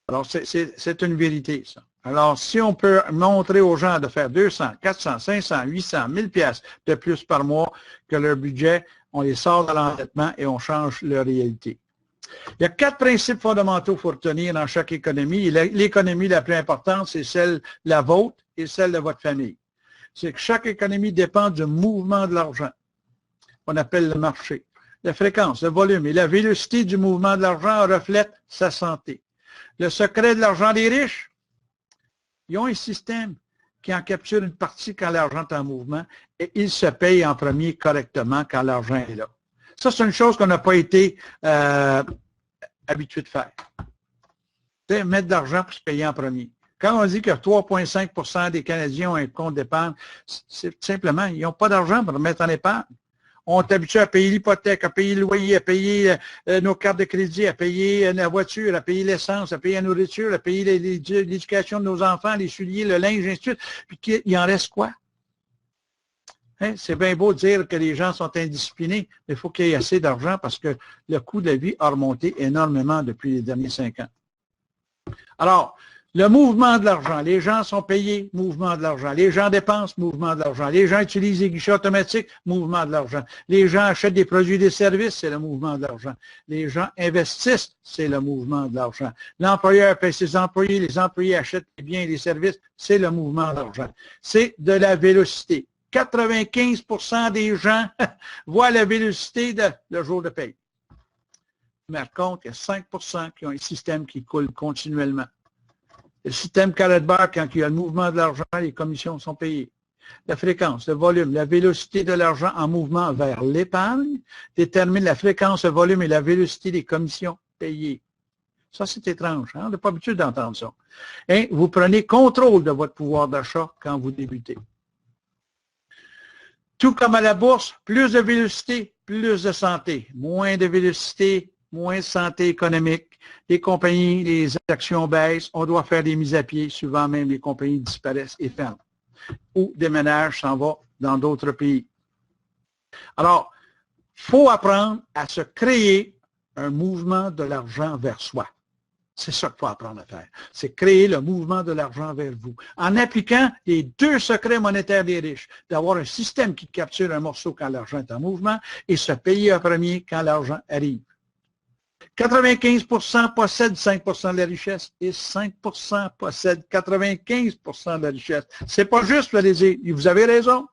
Alors, c'est une vérité, ça. Alors, si on peut montrer aux gens de faire 200, 400, 500, 800, 1000 pièces de plus par mois que leur budget, on les sort de l'endettement et on change leur réalité. Il y a 4 principes fondamentaux qu'il faut retenir dans chaque économie. L'économie la plus importante, c'est celle la vôtre et celle de votre famille. C'est que chaque économie dépend du mouvement de l'argent. On appelle le marché. La fréquence, le volume et la vélocité du mouvement de l'argent reflètent sa santé. Le secret de l'argent des riches, ils ont un système qui en capture une partie quand l'argent est en mouvement et ils se payent en premier correctement quand l'argent est là. Ça, c'est une chose qu'on n'a pas été habitué de faire. C'est mettre de l'argent pour se payer en premier. Quand on dit que 3,5 % des Canadiens ont un compte d'épargne, c'est simplement, ils n'ont pas d'argent pour mettre en épargne. On est habitué à payer l'hypothèque, à payer le loyer, à payer nos cartes de crédit, à payer la voiture, à payer l'essence, à payer la nourriture, à payer l'éducation de nos enfants, les souliers, le linge, ainsi de suite. Puis il en reste quoi? Hein? C'est bien beau de dire que les gens sont indisciplinés, mais il faut qu'il y ait assez d'argent parce que le coût de la vie a remonté énormément depuis les derniers 5 ans. Alors, le mouvement de l'argent, les gens sont payés, mouvement de l'argent. Les gens dépensent, mouvement de l'argent. Les gens utilisent les guichets automatiques, mouvement de l'argent. Les gens achètent des produits et des services, c'est le mouvement de l'argent. Les gens investissent, c'est le mouvement de l'argent. L'employeur paye ses employés, les employés achètent les biens et les services, c'est le mouvement de l'argent. C'est de la vélocité. 95 % des gens voient la vélocité le jour de paye. Mais par contre, il y a 5 % qui ont un système qui coule continuellement. Le système Karatbar, quand il y a le mouvement de l'argent, les commissions sont payées. La fréquence, le volume, la vélocité de l'argent en mouvement vers l'épargne détermine la fréquence, le volume et la vélocité des commissions payées. Ça, c'est étrange. Hein? On n'a pas l'habitude d'entendre ça. Et vous prenez contrôle de votre pouvoir d'achat quand vous débutez. Tout comme à la bourse, plus de vélocité, plus de santé. Moins de vélocité, moins de santé économique. Les compagnies, les actions baissent. On doit faire des mises à pied. Souvent même, les compagnies disparaissent et ferment. Ou déménagent, s'en vont dans d'autres pays. Alors, il faut apprendre à se créer un mouvement de l'argent vers soi. C'est ça qu'il faut apprendre à faire. C'est créer le mouvement de l'argent vers vous. En appliquant les 2 secrets monétaires des riches, d'avoir un système qui capture un morceau quand l'argent est en mouvement et se payer en premier quand l'argent arrive. 95% possèdent 5% de la richesse et 5% possèdent 95% de la richesse. C'est pas juste le désir. Vous avez raison.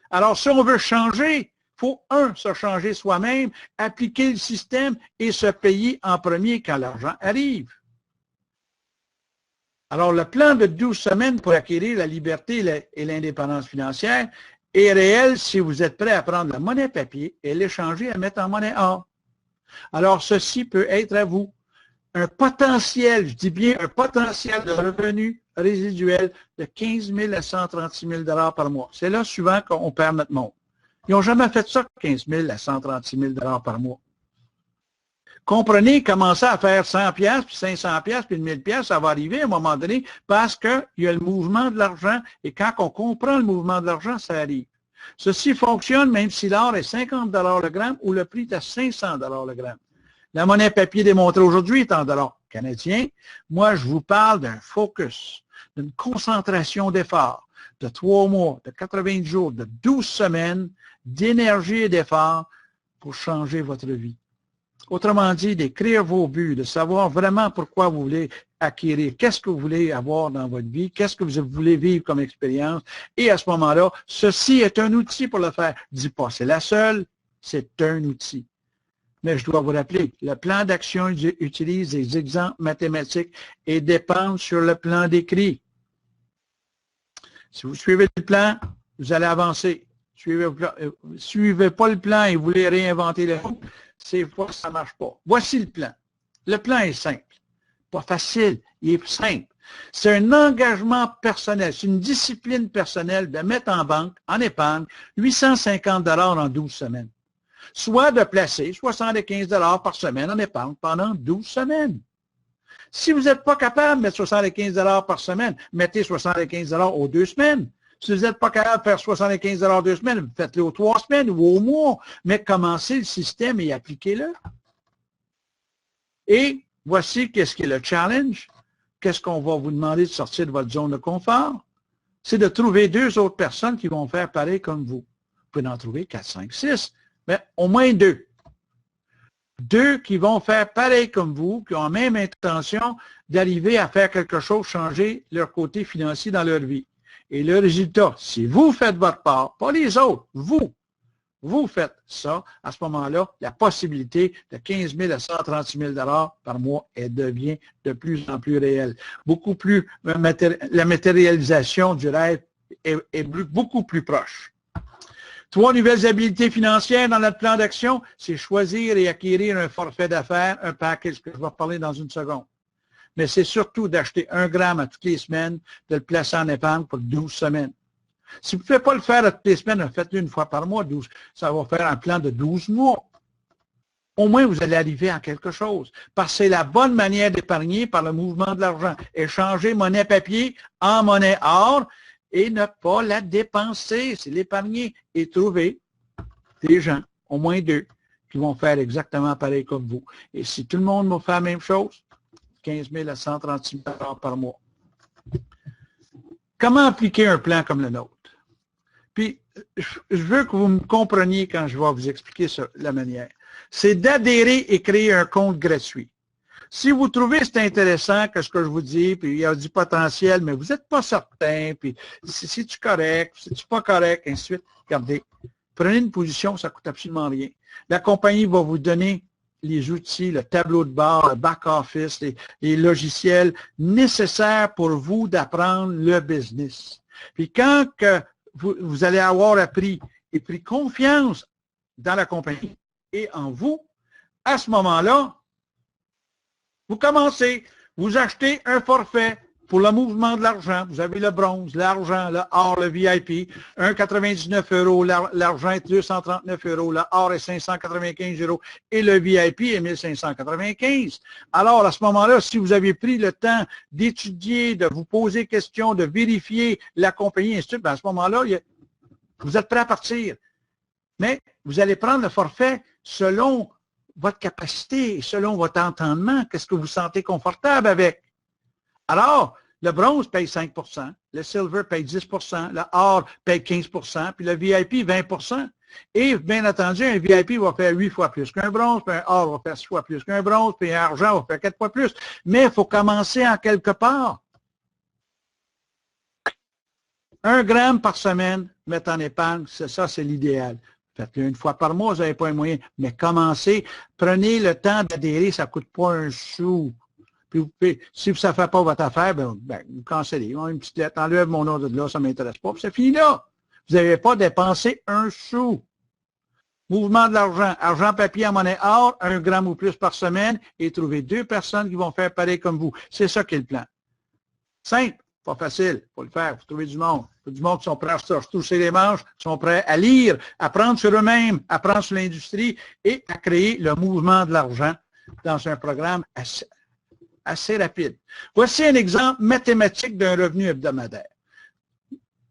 Alors, si on veut changer, il faut, se changer soi-même, appliquer le système et se payer en premier quand l'argent arrive. Alors, le plan de 12 semaines pour acquérir la liberté et l'indépendance financière est réel si vous êtes prêt à prendre la monnaie papier et l'échanger à mettre en monnaie or. Alors, ceci peut être à vous un potentiel, je dis bien un potentiel de revenu résiduel de 15 000 à 136 000 $ par mois. C'est là souvent qu'on perd notre monde. Ils n'ont jamais fait ça, 15 000 à 136 000 $ par mois. Comprenez, commencez à faire 100 pièces, puis 500 pièces, puis 1000 pièces, ça va arriver à un moment donné parce qu'il y a le mouvement de l'argent et quand on comprend le mouvement de l'argent, ça arrive. Ceci fonctionne même si l'or est 50 $ le gramme ou le prix est à 500 $ le gramme. La monnaie papier démontrée aujourd'hui est en dollars canadiens. Moi, je vous parle d'un focus, d'une concentration d'efforts de 3 mois, de 80 jours, de 12 semaines, d'énergie et d'efforts pour changer votre vie. Autrement dit, d'écrire vos buts, de savoir vraiment pourquoi vous voulez acquérir, qu'est-ce que vous voulez avoir dans votre vie, qu'est-ce que vous voulez vivre comme expérience. Et à ce moment-là, ceci est un outil pour le faire. Je ne dis pas c'est la seule, c'est un outil. Mais je dois vous rappeler, le plan d'action utilise des exemples mathématiques et dépend sur le plan décrit. Si vous suivez le plan, vous allez avancer. Suivez pas le plan et vous voulez réinventer le roue, c'est fois ça ne marche pas. Voici le plan. Le plan est simple. Pas facile, il est simple. C'est un engagement personnel, c'est une discipline personnelle de mettre en banque, en épargne, 850 $ en 12 semaines. Soit de placer 75 $ par semaine en épargne pendant 12 semaines. Si vous n'êtes pas capable de mettre 75 $ par semaine, mettez 75 $ aux 2 semaines. Si vous n'êtes pas capable de faire 75 $ 2 semaines, faites-le aux 3 semaines ou au mois, mais commencez le système et appliquez-le. Et voici qu'est-ce qui est le challenge. Qu'est-ce qu'on va vous demander de sortir de votre zone de confort? C'est de trouver 2 autres personnes qui vont faire pareil comme vous. Vous pouvez en trouver 4, 5, 6, mais au moins 2. 2 qui vont faire pareil comme vous, qui ont la même intention d'arriver à faire quelque chose, changer leur côté financier dans leur vie. Et le résultat, si vous faites votre part, pas les autres, vous faites ça, à ce moment-là, la possibilité de 15 000 à 136 000 $ par mois, elle devient de plus en plus réelle. Beaucoup plus, la matérialisation du rêve est beaucoup plus proche. 3 nouvelles habiletés financières dans notre plan d'action, c'est choisir et acquérir un forfait d'affaires, un package que je vais parler dans une seconde. Mais c'est surtout d'acheter 1 gramme à toutes les semaines, de le placer en épargne pour 12 semaines. Si vous ne pouvez pas le faire à toutes les semaines, faites-le une fois par mois, 12. Ça va faire un plan de 12 mois. Au moins, vous allez arriver à quelque chose. Parce que c'est la bonne manière d'épargner par le mouvement de l'argent. Échanger monnaie papier en monnaie or et ne pas la dépenser. C'est l'épargner et trouver des gens, au moins 2, qui vont faire exactement pareil comme vous. Et si tout le monde va faire la même chose, 15 000 à 136 000 $ par mois. Comment appliquer un plan comme le nôtre? Puis, je veux que vous me compreniez quand je vais vous expliquer la manière. C'est d'adhérer et créer un compte gratuit. Si vous trouvez c'est intéressant que ce que je vous dis, puis il y a du potentiel, mais vous n'êtes pas certain, puis c'est-tu correct, c'est-tu pas correct, ainsi de suite, regardez, prenez une position, ça ne coûte absolument rien. La compagnie va vous donner les outils, le tableau de bord, le back-office, les logiciels nécessaires pour vous d'apprendre le business. Puis quand que vous allez avoir appris et pris confiance dans la compagnie et en vous, à ce moment-là, vous commencez, vous achetez un forfait pour le mouvement de l'argent, vous avez le bronze, l'argent, le or, le VIP, 1,99 €, l'argent est 239 €, le or est 595 € et le VIP est 1595. Alors, à ce moment-là, si vous avez pris le temps d'étudier, de vous poser questions, de vérifier la compagnie, et ainsi de suite, à ce moment-là, vous êtes prêt à partir. Mais vous allez prendre le forfait selon votre capacité, selon votre entendement, qu'est-ce que vous sentez confortable avec. Alors, le bronze paye 5 %, le silver paye 10 %, le or paye 15 %, puis le VIP 20 %. Et bien entendu, un VIP va faire 8 fois plus qu'un bronze, puis un or va faire 6 fois plus qu'un bronze, puis un argent va faire 4 fois plus. Mais il faut commencer en quelque part. 1 gramme par semaine, mettre en épargne, ça, c'est l'idéal. Faites-le une fois par mois, vous n'avez pas un moyen. Mais commencez, prenez le temps d'adhérer, ça ne coûte pas un sou. Puis vous pouvez, si ça ne fait pas votre affaire, vous cancellez. Une petite lettre, enlève mon nom de là, ça ne m'intéresse pas. Puis c'est fini là. Vous n'avez pas dépensé un sou. Mouvement de l'argent, argent, papier, en monnaie or, 1 gramme ou plus par semaine, et trouvez 2 personnes qui vont faire pareil comme vous. C'est ça qui est le plan. Simple. Pas facile, il faut le faire, il faut trouver du monde. Il faut du monde qui sont prêts à se toucher les manches, qui sont prêts à lire, à apprendre sur eux-mêmes, à apprendre sur l'industrie et à créer le mouvement de l'argent dans un programme assez rapide. Voici un exemple mathématique d'un revenu hebdomadaire.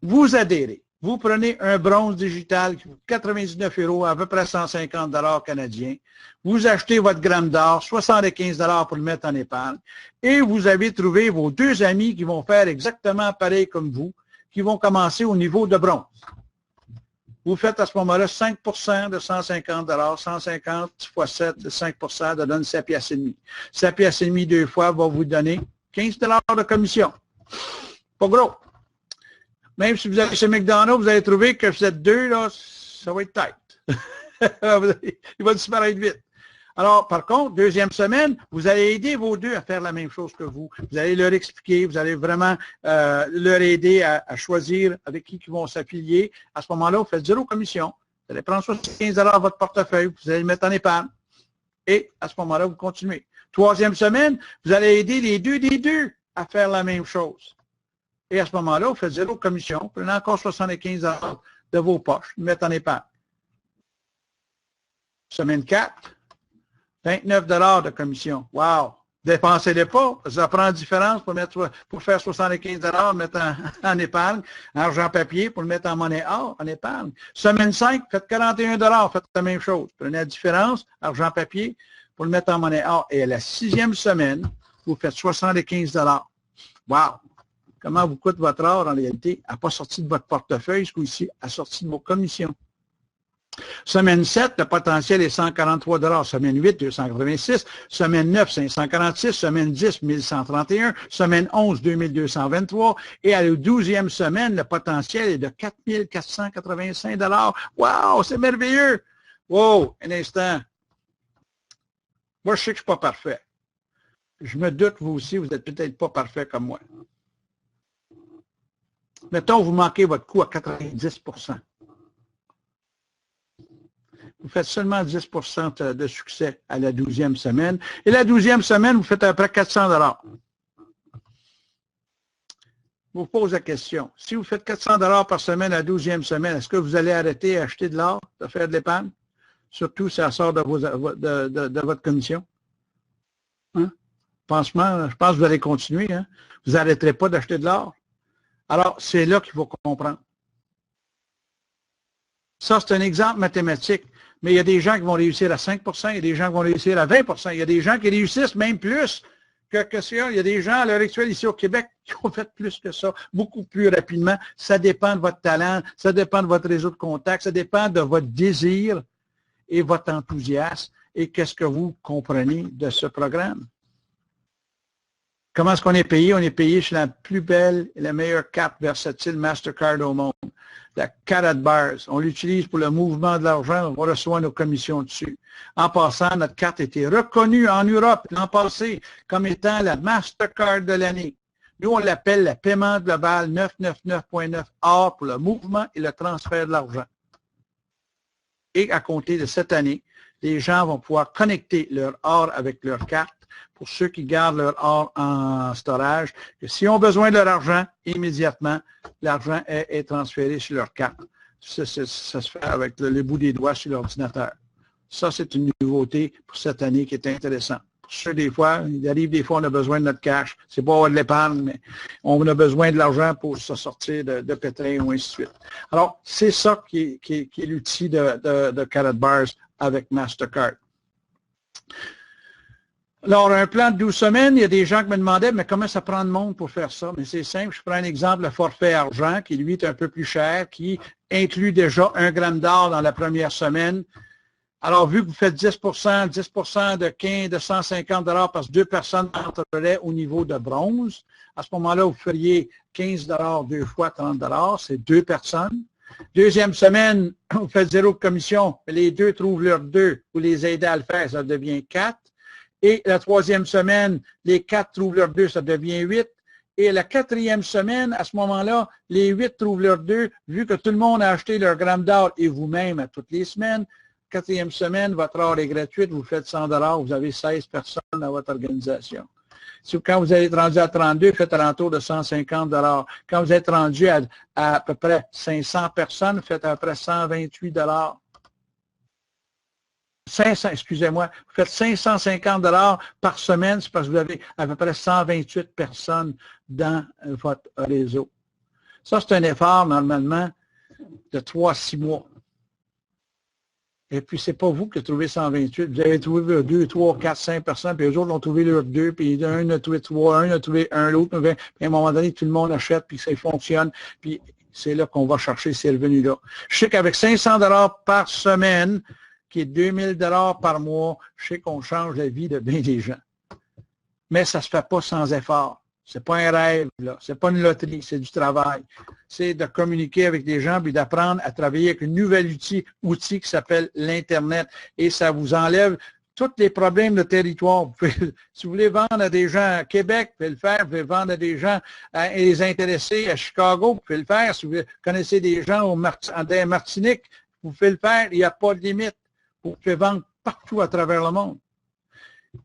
Vous adhérez. Vous prenez un bronze digital qui coûte 99 €, à peu près 150 $ canadiens. Vous achetez votre gramme d'or, 75 $ pour le mettre en épargne. Et vous avez trouvé vos 2 amis qui vont faire exactement pareil comme vous, qui vont commencer au niveau de bronze. Vous faites à ce moment-là 5 % de 150 $, 150 x 7 de 5 % ça donne 7 piastres et demi. 7 piastres et demi 2 fois va vous donner 15 $ de commission. Pas gros. Même si vous allez chez McDonald's, vous allez trouver que vous êtes 2, là, ça va être tight. Il va disparaître vite. Alors, par contre, 2e semaine, vous allez aider vos 2 à faire la même chose que vous. Vous allez leur expliquer, vous allez vraiment leur aider à choisir avec qui ils vont s'affilier. À ce moment-là, vous faites 0 commission. Vous allez prendre 75 $ de votre portefeuille, vous allez le mettre en épargne. Et à ce moment-là, vous continuez. 3e semaine, vous allez aider les 2 des 2 à faire la même chose. Et à ce moment-là, vous faites 0 commission, vous prenez encore 75 $ de vos poches, vous mettez en épargne. Semaine 4, 29 $ de commission. Wow! Dépensez-les pas, ça prend la différence pour faire 75 $, mettre en épargne, argent papier pour le mettre en monnaie or, en épargne. Semaine 5, faites 41 $, faites la même chose. Prenez la différence, argent papier, pour le mettre en monnaie or. Et à la 6e semaine, vous faites 75 $. Wow! Comment vous coûte votre or en réalité? Elle n'a pas sorti de votre portefeuille, ce coup-ci, elle a sorti de vos commissions. Semaine 7, le potentiel est 143 $. Semaine 8, 286. Semaine 9, 546. Semaine 10, 1131. Semaine 11, 2223. Et à la 12e semaine, le potentiel est de 4 485 $. Wow, c'est merveilleux! Wow, un instant. Moi, je sais que je ne suis pas parfait. Je me doute, vous aussi, vous n'êtes peut-être pas parfait comme moi. Mettons, vous manquez votre coût à 90 %. Vous faites seulement 10 % de succès à la 12e semaine. Et la 12e semaine, vous faites à peu près 400 $. Je vous pose la question. Si vous faites 400 $ par semaine à la 12e semaine, est-ce que vous allez arrêter d'acheter de l'or, de faire de l'épargne? Surtout si ça sort de votre commission. Hein? Je pense que vous allez continuer. Hein? Vous n'arrêterez pas d'acheter de l'or. Alors, c'est là qu'il faut comprendre. Ça, c'est un exemple mathématique. Mais il y a des gens qui vont réussir à 5 %, il y a des gens qui vont réussir à 20 %, il y a des gens qui réussissent même plus que ça. Il y a des gens à l'heure actuelle ici au Québec qui ont fait plus que ça, beaucoup plus rapidement. Ça dépend de votre talent, ça dépend de votre réseau de contacts, ça dépend de votre désir et votre enthousiasme et qu'est-ce que vous comprenez de ce programme. Comment est-ce qu'on est payé? On est payé chez la plus belle et la meilleure carte versatile Mastercard au monde, la Carat Bars. On l'utilise pour le mouvement de l'argent, on reçoit nos commissions dessus. En passant, notre carte a été reconnue en Europe l'an passé comme étant la Mastercard de l'année. Nous, on l'appelle le paiement global 999.9 or pour le mouvement et le transfert de l'argent. Et à compter de cette année, les gens vont pouvoir connecter leur or avec leur carte pour ceux qui gardent leur or en storage, que s'ils ont besoin de leur argent, immédiatement, l'argent est transféré sur leur carte. Ça se fait avec le bout des doigts sur l'ordinateur. Ça, c'est une nouveauté pour cette année qui est intéressante. Pour ceux, des fois, il arrive des fois, on a besoin de notre cash. C'est pas de l'épargne, mais on a besoin de l'argent pour se sortir de pétrin ou ainsi de suite. Alors, c'est ça qui est l'outil de Karatbars avec Mastercard. Alors, un plan de 12 semaines, il y a des gens qui me demandaient, mais comment ça prend de monde pour faire ça? Mais c'est simple, je prends un exemple, le forfait argent, qui lui est un peu plus cher, qui inclut déjà 1 gramme d'or dans la première semaine. Alors, vu que vous faites 10 de 15, de 150 $ parce que 2 personnes entreraient au niveau de bronze, à ce moment-là, vous feriez 15 $ 2 fois 30 $, c'est 2 personnes. Deuxième semaine, vous faites 0 de commission, les 2 trouvent leurs 2, vous les aidez à le faire, ça devient 4. Et la troisième semaine, les 4 trouvent leurs 2, ça devient 8. Et la quatrième semaine, à ce moment-là, les 8 trouvent leurs 2, vu que tout le monde a acheté leur gramme d'or et vous-même à toutes les semaines. Quatrième semaine, votre or est gratuite, vous faites 100 $, vous avez 16 personnes dans votre organisation. Quand vous êtes rendu à 32, faites alentour de 150 $. Quand vous êtes rendu à peu près 500 personnes, faites à peu près 128 $. 500, excusez-moi, vous faites 550 $ par semaine, c'est parce que vous avez à peu près 128 personnes dans votre réseau. Ça, c'est un effort, normalement, de 3 à 6 mois. Et puis, c'est pas vous qui avez trouvé 128. Vous avez trouvé 2, 3, 4, 5 personnes, puis eux autres ont trouvé leurs 2, puis un a trouvé 3, un a trouvé 1, l'autre, puis à un moment donné, tout le monde achète, puis ça fonctionne, puis c'est là qu'on va chercher ces revenus-là. Je sais qu'avec 500 $ par semaine, qui est 2000 $ par mois, je sais qu'on change la vie de bien des gens. Mais ça ne se fait pas sans effort. Ce n'est pas un rêve, là. Ce n'est pas une loterie, c'est du travail. C'est de communiquer avec des gens puis d'apprendre à travailler avec un nouvel outil qui s'appelle l'Internet. Et ça vous enlève tous les problèmes de territoire. Si vous voulez vendre à des gens à Québec, vous pouvez le faire. Vous pouvez vendre à des gens et les intéresser à Chicago, vous pouvez le faire. Si vous connaissez des gens en Martinique, vous pouvez le faire. Il n'y a pas de limite. Vous pouvez vendre partout à travers le monde.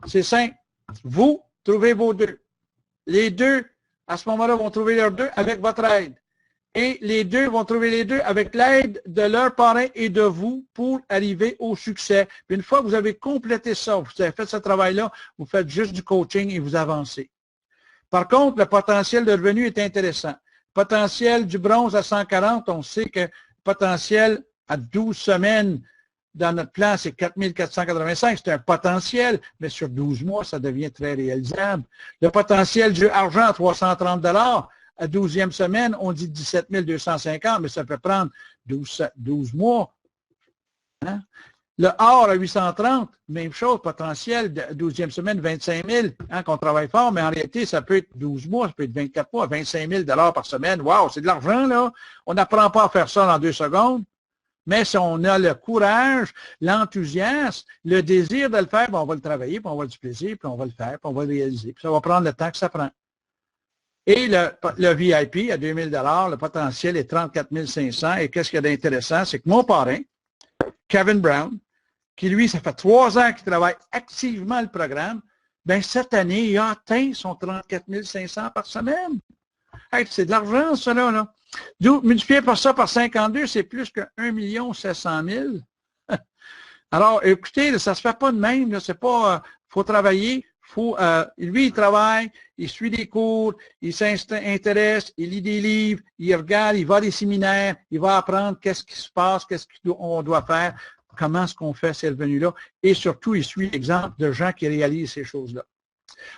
C'est simple. Vous trouvez vos 2. Les 2, à ce moment-là, vont trouver leurs 2 avec votre aide. Et les 2 vont trouver les 2 avec l'aide de leur parrain et de vous pour arriver au succès. Puis une fois que vous avez complété ça, vous avez fait ce travail-là, vous faites juste du coaching et vous avancez. Par contre, le potentiel de revenu est intéressant. Potentiel du bronze à 140, on sait que potentiel à 12 semaines, dans notre plan, c'est 4 485, c'est un potentiel, mais sur 12 mois, ça devient très réalisable. Le potentiel du argent à 330 $, à 12e semaine, on dit 17 250, mais ça peut prendre 12 mois. Hein? Le or à 830, même chose, potentiel, de 12e semaine, 25 000, hein, qu'on travaille fort, mais en réalité, ça peut être 12 mois, ça peut être 24 mois, 25 000 $ par semaine. Wow, c'est de l'argent, là. On n'apprend pas à faire ça en 2 secondes. Mais si on a le courage, l'enthousiasme, le désir de le faire, on va le travailler, puis on va avoir du plaisir, puis on va le faire, puis on va le réaliser. Puis ça va prendre le temps que ça prend. Et le VIP à 2000 $, le potentiel est 34 500. Et qu'est-ce qu'il y a d'intéressant? C'est que mon parrain, Kevin Brown, qui lui, ça fait 3 ans qu'il travaille activement le programme, bien cette année, il a atteint son 34 500 par semaine. Hey, c'est de l'argent, ça, là. Multiplié par ça par 52, c'est plus que 1 700 000. Alors, écoutez, ça ne se fait pas de même. C'est pas, faut travailler. Lui, il travaille, il suit des cours, il s'intéresse, il lit des livres, il regarde, il va à des séminaires, il va apprendre qu'est-ce qui se passe, qu'est-ce qu'on doit faire, comment est-ce qu'on fait ces revenus-là. Et surtout, il suit l'exemple de gens qui réalisent ces choses-là.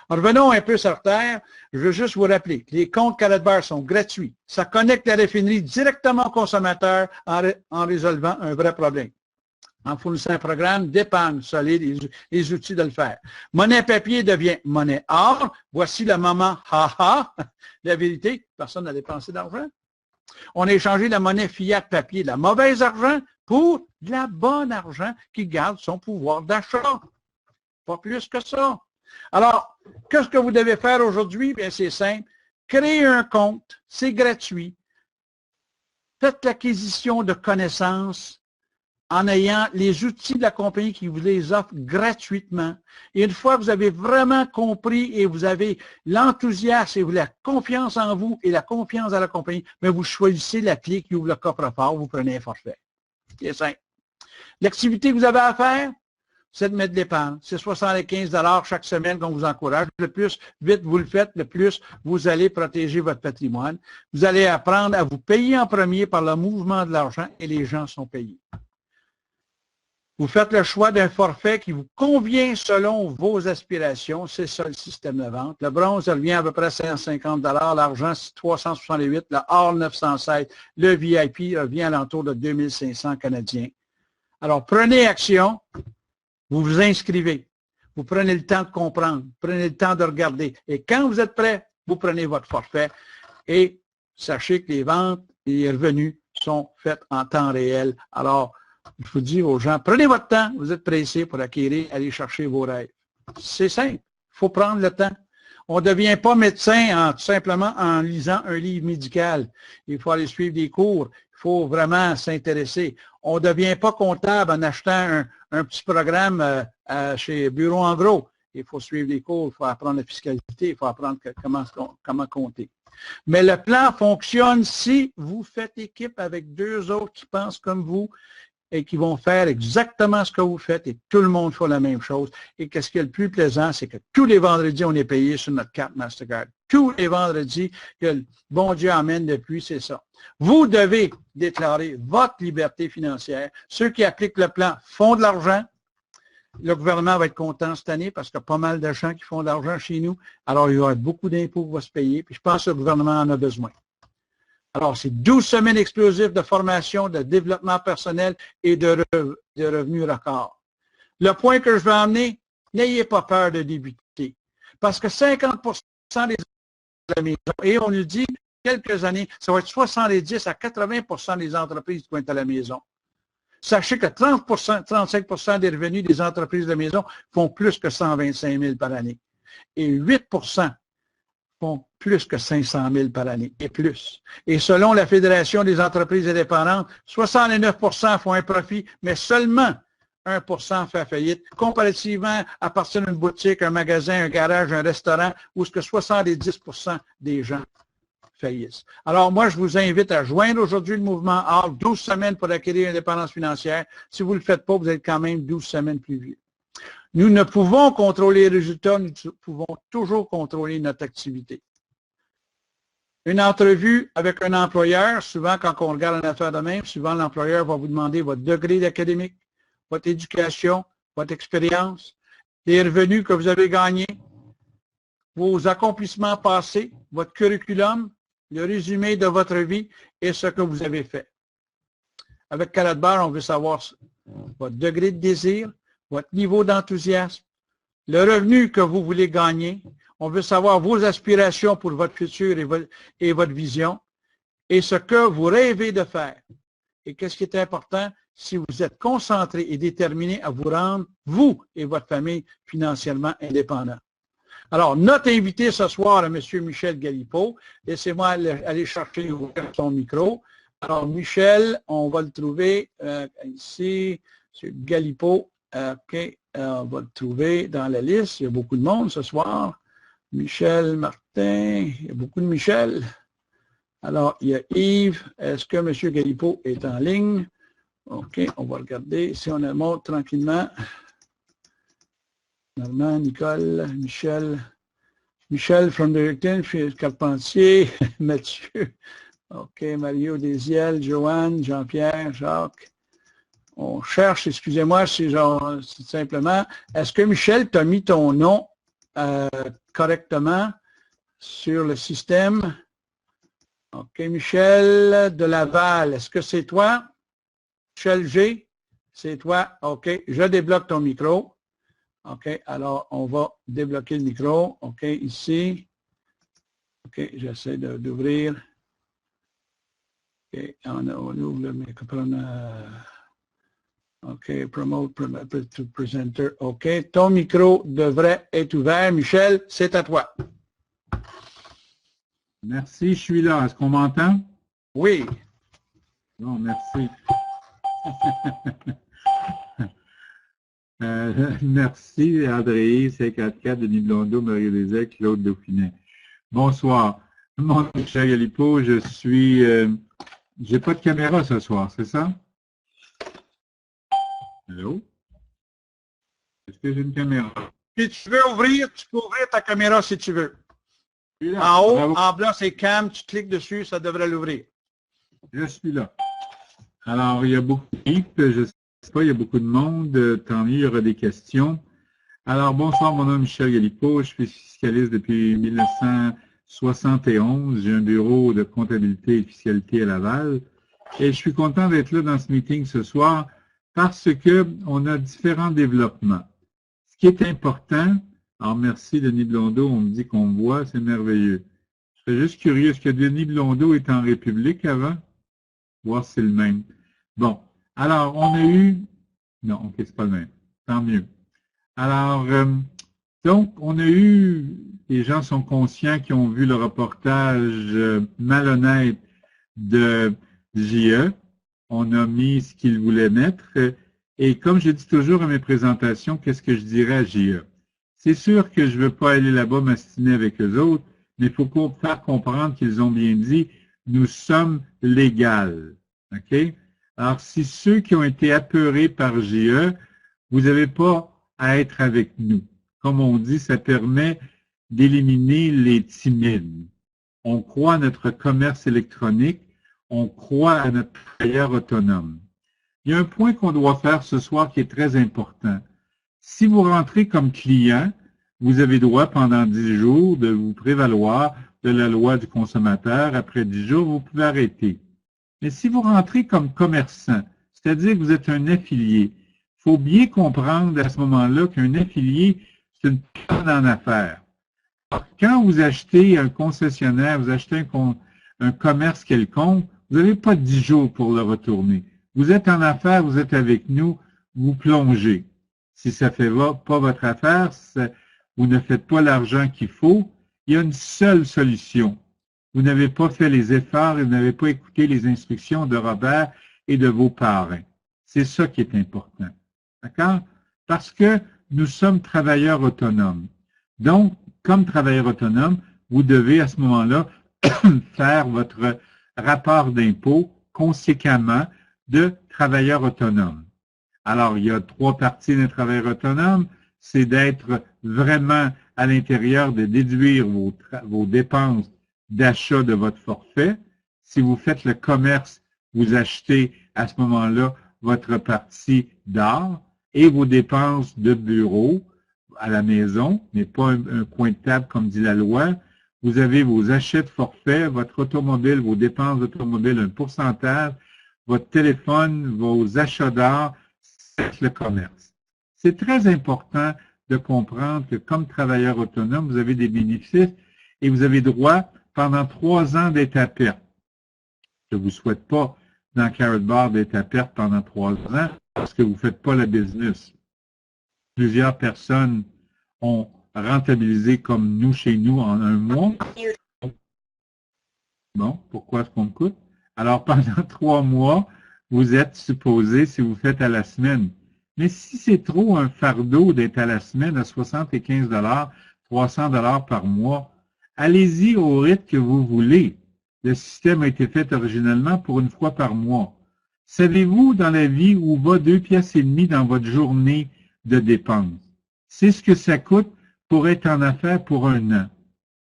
Alors, revenons un peu sur terre. Je veux juste vous rappeler que les comptes Karatbars sont gratuits. Ça connecte la raffinerie directement au consommateur en résolvant un vrai problème. En fournissant un programme d'épargne solide, les outils de le faire. Monnaie papier devient monnaie or. Voici le moment ha-ha. La vérité, personne n'a dépensé d'argent. On a échangé la monnaie fiat papier de la mauvaise argent pour de la bonne argent qui garde son pouvoir d'achat. Pas plus que ça. Alors, qu'est-ce que vous devez faire aujourd'hui? Bien, c'est simple. Créez un compte, c'est gratuit. Faites l'acquisition de connaissances en ayant les outils de la compagnie qui vous les offre gratuitement. Et une fois que vous avez vraiment compris et vous avez l'enthousiasme et la confiance en vous et la confiance dans la compagnie, mais vous choisissez la clé qui ouvre le coffre-fort, vous prenez un forfait. C'est simple. L'activité que vous avez à faire, c'est de mettre de l'épargne. C'est 75 $ chaque semaine qu'on vous encourage. Le plus vite vous le faites, le plus vous allez protéger votre patrimoine. Vous allez apprendre à vous payer en premier par le mouvement de l'argent et les gens sont payés. Vous faites le choix d'un forfait qui vous convient selon vos aspirations. C'est ça le système de vente. Le bronze revient à peu près à 150 $. L'argent, c'est 368. Le or, 916. Le VIP revient à l'entour de 2500 canadiens. Alors, prenez action. Vous vous inscrivez. Vous prenez le temps de comprendre. Prenez le temps de regarder. Et quand vous êtes prêt, vous prenez votre forfait. Et sachez que les ventes et les revenus sont faits en temps réel. Alors, il faut dire aux gens, prenez votre temps, vous êtes pressés pour acquérir, aller chercher vos rêves. C'est simple, il faut prendre le temps. On ne devient pas médecin tout simplement en lisant un livre médical. Il faut aller suivre des cours, il faut vraiment s'intéresser. On ne devient pas comptable en achetant un petit programme chez Bureau en gros. Il faut suivre des cours, il faut apprendre la fiscalité, il faut apprendre comment compter. Mais le plan fonctionne si vous faites équipe avec deux autres qui pensent comme vous, et qui vont faire exactement ce que vous faites et tout le monde fait la même chose. Et qu'est-ce qui est le plus plaisant, c'est que tous les vendredis, on est payé sur notre carte Mastercard. Tous les vendredis que le bon Dieu amène depuis, c'est ça. Vous devez déclarer votre liberté financière. Ceux qui appliquent le plan font de l'argent. Le gouvernement va être content cette année parce qu'il y a pas mal de gens qui font de l'argent chez nous. Alors, il y aura beaucoup d'impôts qui vont se payer. Puis je pense que le gouvernement en a besoin. Alors, c'est 12 semaines explosives de formation, de développement personnel et de revenus records. Le point que je veux emmener, n'ayez pas peur de débuter. Parce que 50% des de la maison, et on nous dit, quelques années, ça va être 70 à 80% des entreprises qui vont être à la maison. Sachez que 35% des revenus des entreprises de la maison font plus que 125 000 par année. Et 8% font plus que 500 000 par année et plus. Et selon la Fédération des entreprises indépendantes, 69% font un profit, mais seulement 1% fait faillite. Comparativement, à partir d'une boutique, un magasin, un garage, un restaurant, où ce que 70% des gens faillissent. Alors, moi, je vous invite à joindre aujourd'hui le mouvement ARC, 12 semaines pour acquérir l'indépendance financière. Si vous ne le faites pas, vous êtes quand même 12 semaines plus vieux. Nous ne pouvons contrôler les résultats, nous pouvons toujours contrôler notre activité. Une entrevue avec un employeur, souvent quand on regarde une affaire de même, souvent l'employeur va vous demander votre degré d'académique, votre éducation, votre expérience, les revenus que vous avez gagnés, vos accomplissements passés, votre curriculum, le résumé de votre vie et ce que vous avez fait. Avec Karatbar, on veut savoir votre degré de désir, votre niveau d'enthousiasme, le revenu que vous voulez gagner. On veut savoir vos aspirations pour votre futur et votre vision et ce que vous rêvez de faire. Et qu'est-ce qui est important? Si vous êtes concentré et déterminé à vous rendre, vous et votre famille, financièrement indépendants. Alors, notre invité ce soir est M. Michel Galipeau. Laissez-moi aller chercher son micro. Alors, Michel, on va le trouver ici, M. Galipeau. OK, on va le trouver dans la liste. Il y a beaucoup de monde ce soir. Michel Martin, il y a beaucoup de Michel. Alors, il y a Yves. Est-ce que M. Galipeau est en ligne? OK, on va regarder. Si on le montre tranquillement. Normand, Nicole, Michel. Michel from Directon, Carpentier, Mathieu. OK, Mario Desiel, Joanne, Jean-Pierre, Jacques. On cherche, excusez-moi, c'est simplement, est-ce que Michel t'a mis ton nom correctement sur le système? OK, Michel de Laval, est-ce que c'est toi? Michel G, c'est toi? OK, je débloque ton micro. OK, alors on va débloquer le micro. OK, ici. OK, j'essaie d'ouvrir. OK, on ouvre le micro. OK, promote to presenter. OK, ton micro devrait être ouvert. Michel, c'est à toi. Merci, je suis là. Est-ce qu'on m'entend? Oui. Non, merci. Merci, André, 54, Denis Blondeau, Marie Lézec, Claude Dauphinet. Bonsoir. Mon cher Galipo, je suis... j'ai pas de caméra ce soir, c'est ça? Allô? Est-ce que j'ai une caméra? Si tu veux ouvrir, tu peux ouvrir ta caméra si tu veux. Là. En haut, Bravo. en blanc, c'est cam, tu cliques dessus, ça devrait l'ouvrir. Je suis là. Alors, il y a beaucoup de je sais pas, il y a beaucoup de monde. Tant mieux, il y aura des questions. Alors, bonsoir, mon nom est Michel Galipo. Je suis fiscaliste depuis 1971. J'ai un bureau de comptabilité et de fiscalité à Laval. Et je suis content d'être là dans ce meeting ce soir parce qu'on a différents développements. Ce qui est important, alors merci Denis Blondeau, on me dit qu'on me voit, c'est merveilleux. Je serais juste curieux, est-ce que Denis Blondeau est en République avant? Voir si c'est le même. Bon, alors on a eu... Non, ok, c'est pas le même. Tant mieux. Alors, donc, on a eu... Les gens sont conscients qui ont vu le reportage malhonnête de JE. On a mis ce qu'ils voulaient mettre. Et comme je dis toujours à mes présentations, qu'est-ce que je dirais à JE? C'est sûr que je ne veux pas aller là-bas m'astiner avec eux autres, mais il faut faire comprendre qu'ils ont bien dit, nous sommes légales. OK? Alors, si ceux qui ont été apeurés par JE, vous n'avez pas à être avec nous. Comme on dit, ça permet d'éliminer les timides. On croit à notre commerce électronique, on croit à notre travailleur autonome. Il y a un point qu'on doit faire ce soir qui est très important. Si vous rentrez comme client, vous avez droit pendant 10 jours de vous prévaloir de la loi du consommateur. Après 10 jours, vous pouvez arrêter. Mais si vous rentrez comme commerçant, c'est-à-dire que vous êtes un affilié, il faut bien comprendre à ce moment-là qu'un affilié, c'est une personne en affaires. Alors, quand vous achetez un concessionnaire, vous achetez un commerce quelconque, vous n'avez pas 10 jours pour le retourner. Vous êtes en affaires, vous êtes avec nous, vous plongez. Si ça ne fait pas votre affaire, vous ne faites pas l'argent qu'il faut, il y a une seule solution. Vous n'avez pas fait les efforts et vous n'avez pas écouté les instructions de Robert et de vos parrains. C'est ça qui est important. D'accord? Parce que nous sommes travailleurs autonomes. Donc, comme travailleur autonome, vous devez à ce moment-là faire votre rapport d'impôt conséquemment de travailleur autonome. Alors, il y a 3 parties d'un travailleur autonome. C'est d'être vraiment à l'intérieur, de déduire vos dépenses d'achat de votre forfait. Si vous faites le commerce, vous achetez à ce moment-là votre partie d'art et vos dépenses de bureau à la maison, mais pas un coin de table comme dit la loi. Vous avez vos achats de forfait, votre automobile, vos dépenses d'automobile, un pourcentage, votre téléphone, vos achats d'art, c'est le commerce. C'est très important de comprendre que comme travailleur autonome, vous avez des bénéfices et vous avez droit pendant 3 ans d'être à perte. Je ne vous souhaite pas dans Carrot Bar d'être à perte pendant 3 ans parce que vous ne faites pas la business. Plusieurs personnes ont rentabilisé comme nous chez nous en 1 mois. Bon, pourquoi est-ce qu'on me coûte? Alors, pendant 3 mois, vous êtes supposé, si vous faites à la semaine. Mais si c'est trop un fardeau d'être à la semaine à 75 $, 300 $ par mois, allez-y au rythme que vous voulez. Le système a été fait originellement pour 1 fois par mois. Savez-vous dans la vie où va 2,5 piastres dans votre journée de dépenses? C'est ce que ça coûte pour être en affaires pour 1 an.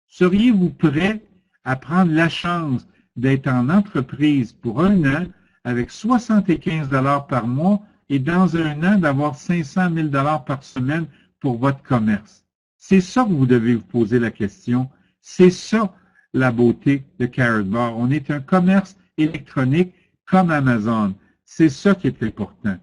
Seriez-vous prêt à prendre la chance d'être en entreprise pour 1 an avec 75 $ par mois et dans 1 an d'avoir 500 000 $ par semaine pour votre commerce? C'est ça que vous devez vous poser la question. C'est ça la beauté de Carrot Bar. On est un commerce électronique comme Amazon. C'est ça qui est important.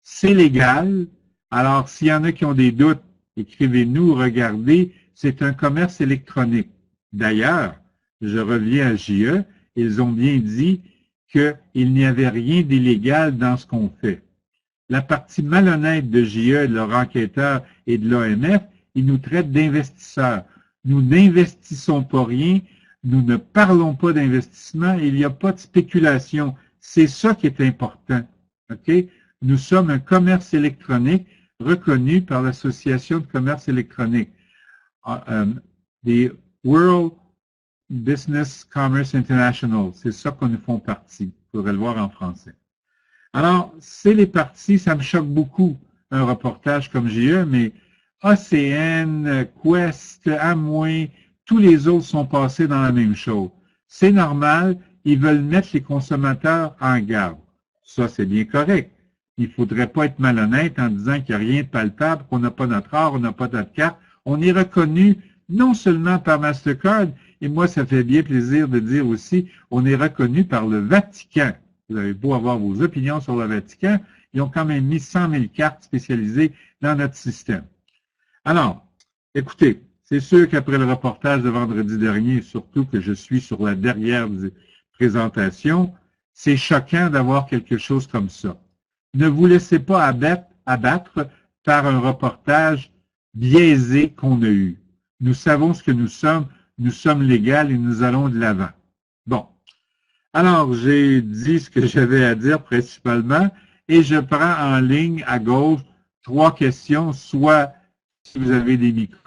C'est légal. Alors, s'il y en a qui ont des doutes, écrivez-nous, regardez. C'est un commerce électronique. D'ailleurs, je reviens à JE, ils ont bien dit qu'il n'y avait rien d'illégal dans ce qu'on fait. La partie malhonnête de JE, de leur enquêteur et de l'OMF, ils nous traitent d'investisseurs. Nous n'investissons pas rien, nous ne parlons pas d'investissement, il n'y a pas de spéculation. C'est ça qui est important. OK? Nous sommes un commerce électronique reconnu par l'Association de commerce électronique, the World Business Commerce International. C'est ça qu'on nous font partie. Vous pourrez le voir en français. Alors, c'est les parties, ça me choque beaucoup, un reportage comme JE, mais ACN, Quest, Amway, tous les autres sont passés dans la même chose. C'est normal, ils veulent mettre les consommateurs en garde. Ça, c'est bien correct. Il ne faudrait pas être malhonnête en disant qu'il n'y a rien de palpable, qu'on n'a pas notre art, on n'a pas notre carte. On est reconnu non seulement par Mastercard, et moi, ça fait bien plaisir de dire aussi, on est reconnu par le Vatican. Vous avez beau avoir vos opinions sur le Vatican, ils ont quand même mis 100 000 cartes spécialisées dans notre système. Alors, écoutez, c'est sûr qu'après le reportage de vendredi dernier, surtout que je suis sur la dernière présentation, c'est choquant d'avoir quelque chose comme ça. Ne vous laissez pas abattre par un reportage biaisé qu'on a eu. Nous savons ce que nous sommes légaux et nous allons de l'avant. Bon. Alors, j'ai dit ce que j'avais à dire principalement et je prends en ligne à gauche 3 questions, soit si vous avez des micros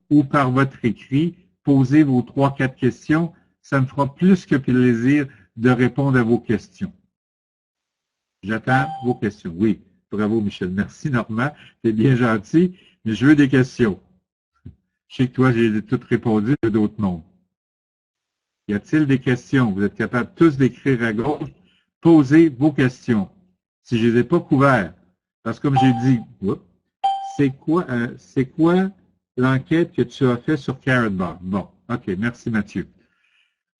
ou par votre écrit, posez vos 3-4 questions. Ça me fera plus que plaisir de répondre à vos questions. J'attends vos questions. Oui, bravo Michel. Merci Normand, c'est bien gentil, mais je veux des questions. Je sais que toi, j'ai toutes répondu, mais d'autres non. Y a-t-il des questions? Vous êtes capables tous d'écrire à gauche. Posez vos questions. Si je ne les ai pas couverts, parce que comme j'ai dit, c'est quoi l'enquête que tu as fait sur Karatbar? Bon, OK, merci Mathieu.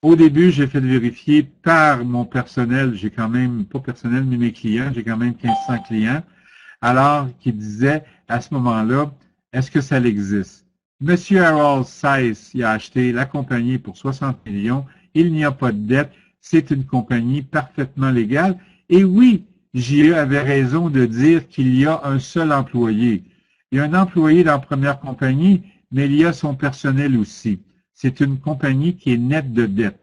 Au début, j'ai fait vérifier par mon personnel, j'ai quand même, pas personnel, mais mes clients, j'ai quand même 1500 clients, alors qui disaient à ce moment-là, est-ce que ça existe? Monsieur Harold Seiss il a acheté la compagnie pour 60 millions. Il n'y a pas de dette. C'est une compagnie parfaitement légale. Et oui, JE avait raison de dire qu'il y a un seul employé. Il y a un employé dans la première compagnie, mais il y a son personnel aussi. C'est une compagnie qui est nette de dette.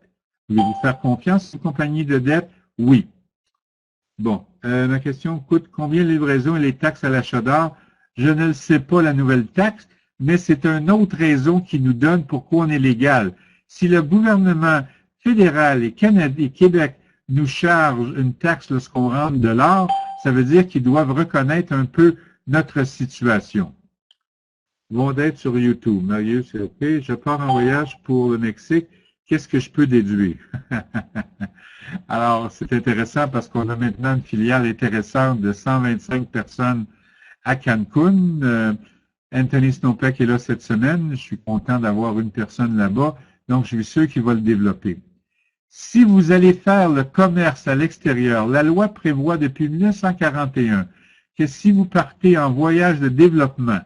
Voulez-vous faire confiance à une compagnie de dette? Oui. Bon, ma question coûte combien les livraisons et les taxes à l'achat d'art? Je ne le sais pas, la nouvelle taxe, mais c'est une autre raison qui nous donne pourquoi on est légal. Si le gouvernement fédéral et Québec nous charge une taxe lorsqu'on rentre de l'art, ça veut dire qu'ils doivent reconnaître un peu notre situation. Vont d'être sur YouTube. Marius, c'est OK. Je pars en voyage pour le Mexique. Qu'est-ce que je peux déduire? Alors, c'est intéressant parce qu'on a maintenant une filiale intéressante de 125 personnes à Cancun. Anthony Snopek est là cette semaine. Je suis content d'avoir une personne là-bas. Donc, je suis sûr qu'il va le développer. Si vous allez faire le commerce à l'extérieur, la loi prévoit depuis 1941 que si vous partez en voyage de développement,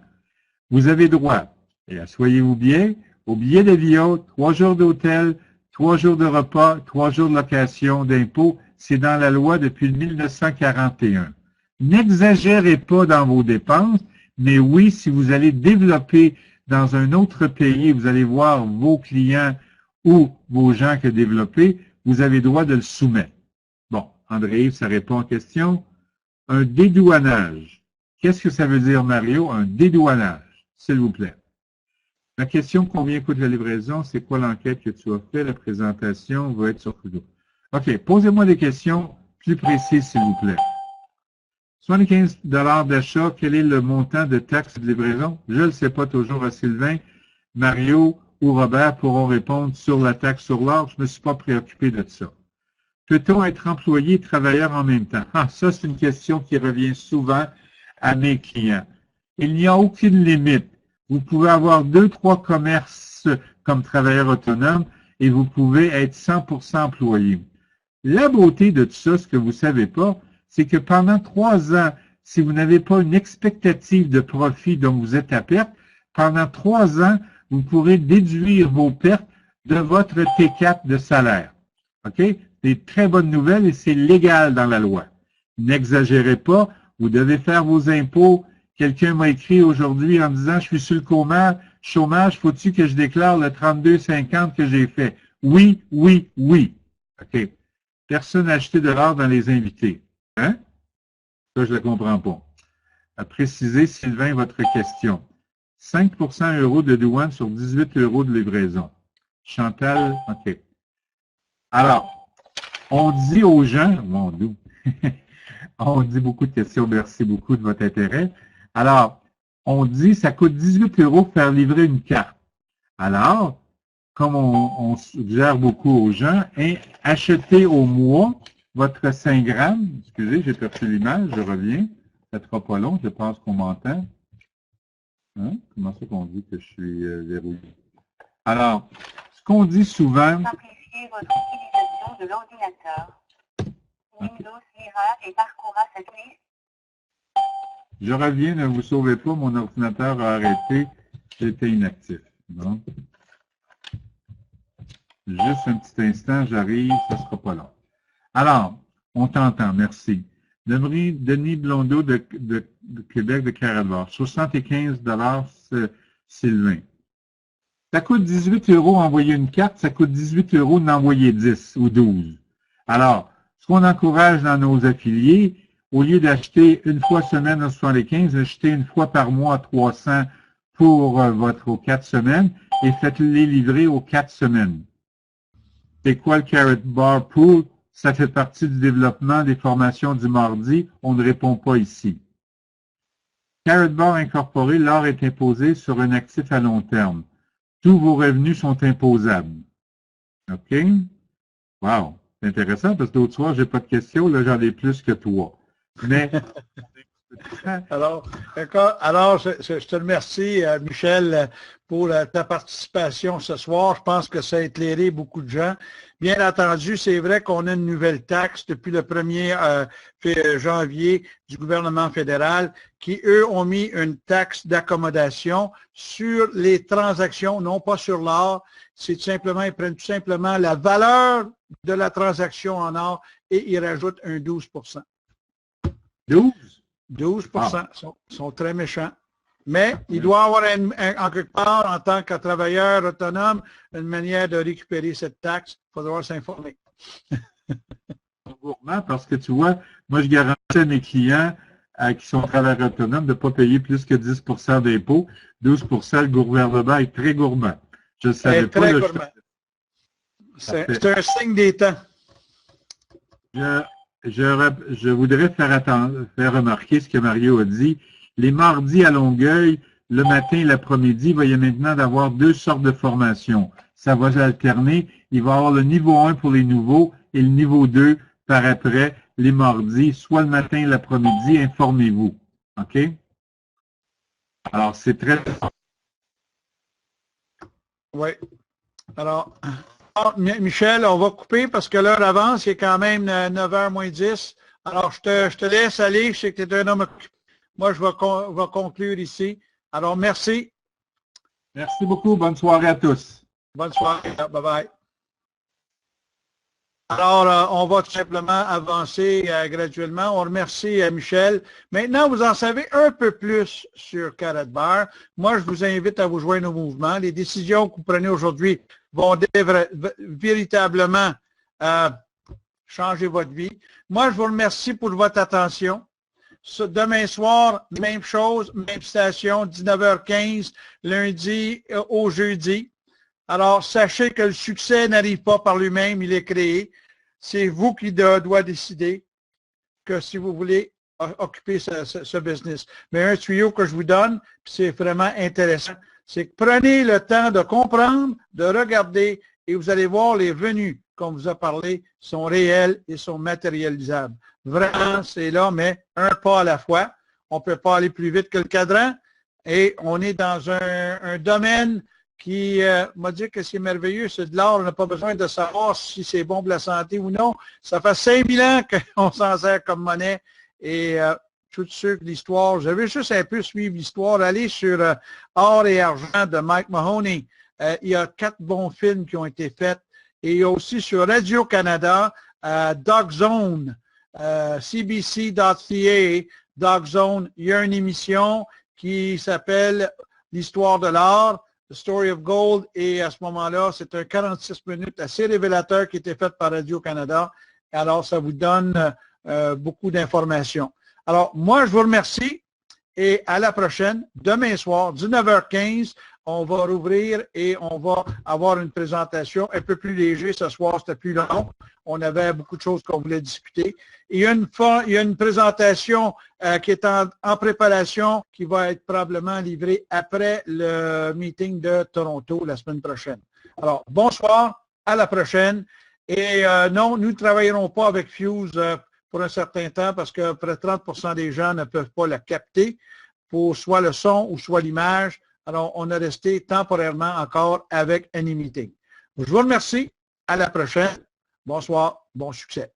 vous avez droit, et assoyez-vous bien, au billet d'avion, 3 jours d'hôtel, 3 jours de repas, 3 jours de location, d'impôt. C'est dans la loi depuis 1941. N'exagérez pas dans vos dépenses, mais oui, si vous allez développer dans un autre pays, vous allez voir vos clients ou vos gens que développer, vous avez droit de le soumettre. Bon, André-Yves, ça répond à la question. Un dédouanage. Qu'est-ce que ça veut dire, Mario? Un dédouanage, s'il vous plaît. La question, combien coûte la livraison? C'est quoi l'enquête que tu as fait? La présentation va être sur Trudeau. OK, posez-moi des questions plus précises, s'il vous plaît. 75 $ d'achat, quel est le montant de taxes de livraison? Je ne le sais pas toujours à Sylvain. Mario ou Robert pourront répondre sur la taxe sur l'or. Je ne me suis pas préoccupé de ça. Peut-on être employé et travailleur en même temps? Ah, ça, c'est une question qui revient souvent à mes clients. Il n'y a aucune limite. Vous pouvez avoir 2-3 commerces comme travailleur autonome et vous pouvez être 100% employé. La beauté de tout ça, ce que vous ne savez pas, c'est que pendant 3 ans, si vous n'avez pas une expectative de profit dont vous êtes à perte, pendant 3 ans, vous pourrez déduire vos pertes de votre T4 de salaire. OK? C'est une très bonne nouvelle et c'est légal dans la loi. N'exagérez pas, vous devez faire vos impôts. Quelqu'un m'a écrit aujourd'hui en disant « Je suis sur le chômage, faut-tu que je déclare le 32,50 que j'ai fait? » Oui, oui, oui. OK. Personne n'a acheté de l'or dans les invités. Hein? Ça, je ne le comprends pas. À préciser, Sylvain, votre question. 5% euros de douane sur 18 euros de livraison. Chantal, OK. Alors, on dit aux gens, mon Dieu, on dit beaucoup de questions, merci beaucoup de votre intérêt. Alors, on dit, ça coûte 18 euros pour faire livrer une carte. Alors, comme on suggère beaucoup aux gens, achetez au mois votre 5 grammes. Excusez, j'ai perdu l'image, je reviens. Ça ne sera pas long, je pense qu'on m'entend. Hein? Comment ça qu'on dit que je suis verrouillé? Alors, ce qu'on dit souvent... Simplifiez votre utilisation de l'ordinateur. Windows lira et parcourra cette liste. Je reviens, ne vous sauvez pas, mon ordinateur a arrêté, j'étais inactif. Bon. Juste un petit instant, j'arrive, ça ne sera pas long. Alors, on t'entend, merci. Denis Blondeau de Québec, de Carador, 75 $, Sylvain. Ça coûte 18 euros envoyer une carte, ça coûte 18 euros d'envoyer 10 ou 12. Alors, ce qu'on encourage dans nos affiliés, au lieu d'acheter une fois semaine à 75, achetez une fois par mois à 300 pour aux 4 semaines et faites-les livrer aux 4 semaines. C'est quoi le Carrot Bar Pool? Ça fait partie du développement des formations du mardi. On ne répond pas ici. Carrot Bar incorporé, l'or est imposé sur un actif à long terme. Tous vos revenus sont imposables. OK? Wow! C'est intéressant parce que l'autre soir, je n'ai pas de questions. Là, j'en ai plus que toi. Mais... Alors, je te remercie, Michel, pour ta participation ce soir. Je pense que ça a éclairé beaucoup de gens. Bien entendu, c'est vrai qu'on a une nouvelle taxe depuis le 1er janvier du gouvernement fédéral qui, eux, ont mis une taxe d'accommodation sur les transactions, non pas sur l'or. C'est tout simplement, ils prennent tout simplement la valeur de la transaction en or et ils rajoutent un 12%. 12? 12%, sont très méchants. Mais il doit avoir en quelque part, en tant que travailleur autonome, une manière de récupérer cette taxe. Il faudra s'informer. Gourmand, parce que tu vois, moi je garantis à mes clients qui sont travailleurs autonomes de ne pas payer plus que 10% d'impôts. 12%, le gouvernement est très gourmand. Je ne savais pas. Très gourmand. C'est un signe des temps. Je voudrais faire remarquer ce que Mario a dit. Les mardis à Longueuil, le matin et l'après-midi, il va y avoir maintenant d'avoir 2 sortes de formations. Ça va alterner. Il va y avoir le niveau 1 pour les nouveaux et le niveau 2 par après, les mardis, soit le matin et l'après-midi. Informez-vous. OK? Alors, c'est très... Oui. Alors... Michel, on va couper parce que l'heure avance, il est quand même 9h moins 10. Alors, je te laisse aller. Je sais que tu es un homme occupé. Moi, je vais conclure ici. Alors, merci. Merci beaucoup. Bonne soirée à tous. Bonne soirée. Bye-bye. Alors, on va tout simplement avancer graduellement. On remercie Michel. Maintenant, vous en savez un peu plus sur Carrot Bar. Moi, je vous invite à vous joindre au mouvement. Les décisions que vous prenez aujourd'hui vont véritablement changer votre vie. Moi, je vous remercie pour votre attention. Demain soir, même chose, même station, 19h15, lundi au jeudi. Alors, sachez que le succès n'arrive pas par lui-même, il est créé. C'est vous qui doit décider que si vous voulez occuper ce business. Mais un tuyau que je vous donne, c'est vraiment intéressant, c'est que prenez le temps de comprendre, de regarder, et vous allez voir les revenus, comme vous a parlé, sont réels et sont matérialisables. Vraiment, c'est là, mais un pas à la fois. On ne peut pas aller plus vite que le cadran, et on est dans un domaine qui m'a dit que c'est merveilleux, c'est de l'or, on n'a pas besoin de savoir si c'est bon pour la santé ou non. Ça fait 5000 ans qu'on s'en sert comme monnaie et tous ceux de l'histoire, j'avais juste un peu suivre l'histoire, allez sur Or et argent de Mike Mahoney. Il y a 4 bons films qui ont été faits et il y a aussi sur Radio-Canada, Dog Zone, cbc.ca, Dog Zone, il y a une émission qui s'appelle L'histoire de l'art. The Story of Gold, et à ce moment-là, c'est un 46 minutes assez révélateur qui était fait par Radio-Canada. Alors, ça vous donne beaucoup d'informations. Alors, moi, je vous remercie et à la prochaine. Demain soir, 19h15, on va rouvrir et on va avoir une présentation un peu plus léger. Ce soir, c'était plus long. On avait beaucoup de choses qu'on voulait discuter. Et il y a une présentation qui est en préparation qui va être probablement livrée après le meeting de Toronto la semaine prochaine. Alors, bonsoir, à la prochaine. Et non, nous ne travaillerons pas avec Fuse pour un certain temps parce que près de 30% des gens ne peuvent pas la capter pour soit le son ou soit l'image. Alors, on est resté temporairement encore avec AnyMeeting. Je vous remercie. À la prochaine. Bonsoir. Bon succès.